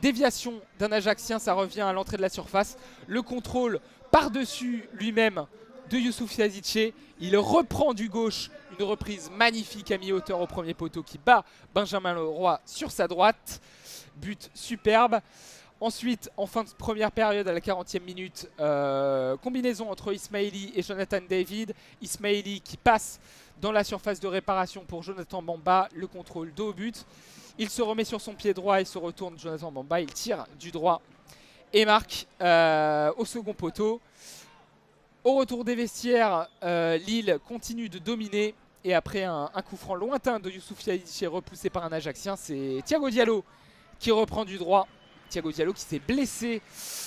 Déviation d'un Ajaxien, ça revient à l'entrée de la surface. Le contrôle par-dessus lui-même de Youssouf Yazice. Il reprend du gauche, une reprise magnifique à mi-hauteur au premier poteau qui bat Benjamin Leroy sur sa droite. But superbe. Ensuite, en fin de première période, à la 40e minute, combinaison entre Ismaili et Jonathan David. Ismaili qui passe dans la surface de réparation pour Jonathan Bamba. Le contrôle dos au but. Il se remet sur son pied droit et se retourne. Jonathan Bamba, il tire du droit et marque au second poteau. Au retour des vestiaires, Lille continue de dominer. Et après un coup franc lointain de Youssouf Yaïchi repoussé par un Ajaxien, c'est Thiago Diallo qui reprend du droit. Thiago Diallo qui s'est blessé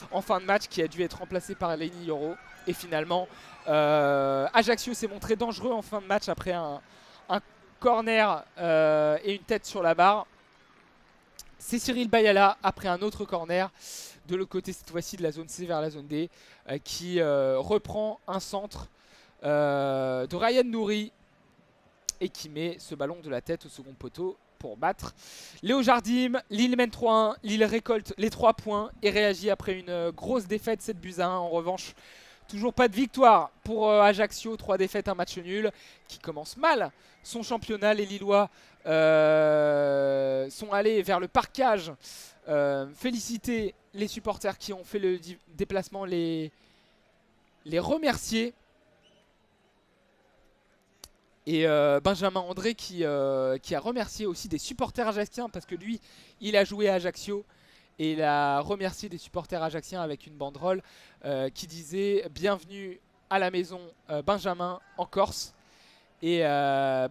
en fin de match, qui a dû être remplacé par Lenny Yoro. Et finalement, Ajaccio s'est montré dangereux en fin de match après un corner et une tête sur la barre. C'est Cyril Bayala après un autre corner de l'autre côté, cette fois-ci de la zone C vers la zone D, qui reprend un centre de Ryan Nouri et qui met ce ballon de la tête au second poteau pour battre Léo Jardim. Lille mène 3-1, Lille récolte les 3 points et réagit après une grosse défaite 7-1. En revanche, toujours pas de victoire pour Ajaccio, 3 défaites, un match nul, qui commence mal son championnat. Les Lillois sont allés vers le parquage, féliciter les supporters qui ont fait le déplacement, les remercier. Et Benjamin André qui a remercié aussi des supporters ajacciens, parce que lui, il a joué à Ajaccio. Et il a remercié des supporters ajacciens avec une banderole qui disait « Bienvenue à la maison Benjamin en Corse ». Et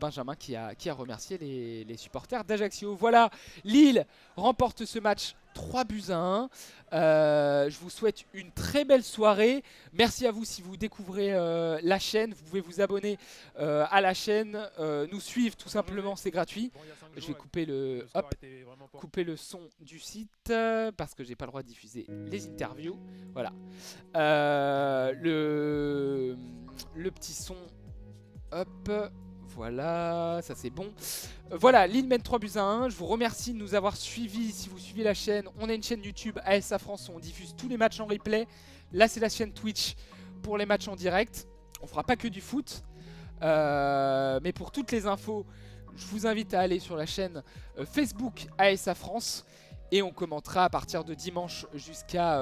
Benjamin qui a remercié les supporters d'Ajaccio. Voilà, Lille remporte ce match 3-1. Je vous souhaite une très belle soirée. Merci à vous si vous découvrez la chaîne. Vous pouvez vous abonner à la chaîne, nous suivre tout simplement, c'est gratuit. Je vais couper le son du site parce que j'ai pas le droit de diffuser les interviews. Voilà. Le petit son. Hop, voilà, ça c'est bon. Voilà, Lille mène 3-1. Je vous remercie de nous avoir suivis. Si vous suivez la chaîne, on a une chaîne YouTube ASA France où on diffuse tous les matchs en replay. Là, c'est la chaîne Twitch pour les matchs en direct. On fera pas que du foot. Mais pour toutes les infos, je vous invite à aller sur la chaîne Facebook ASA France. Et on commentera à partir de dimanche jusqu'à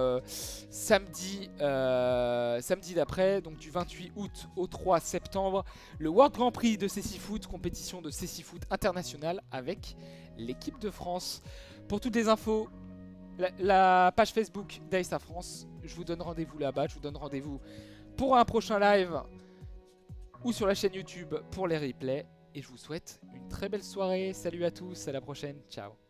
samedi d'après, donc du 28 août au 3 septembre, le World Grand Prix de Cécifoot, compétition de Cécifoot internationale avec l'équipe de France. Pour toutes les infos, la page Facebook d'ASA France, je vous donne rendez-vous là-bas, je vous donne rendez-vous pour un prochain live ou sur la chaîne YouTube pour les replays. Et je vous souhaite une très belle soirée. Salut à tous, à la prochaine, ciao.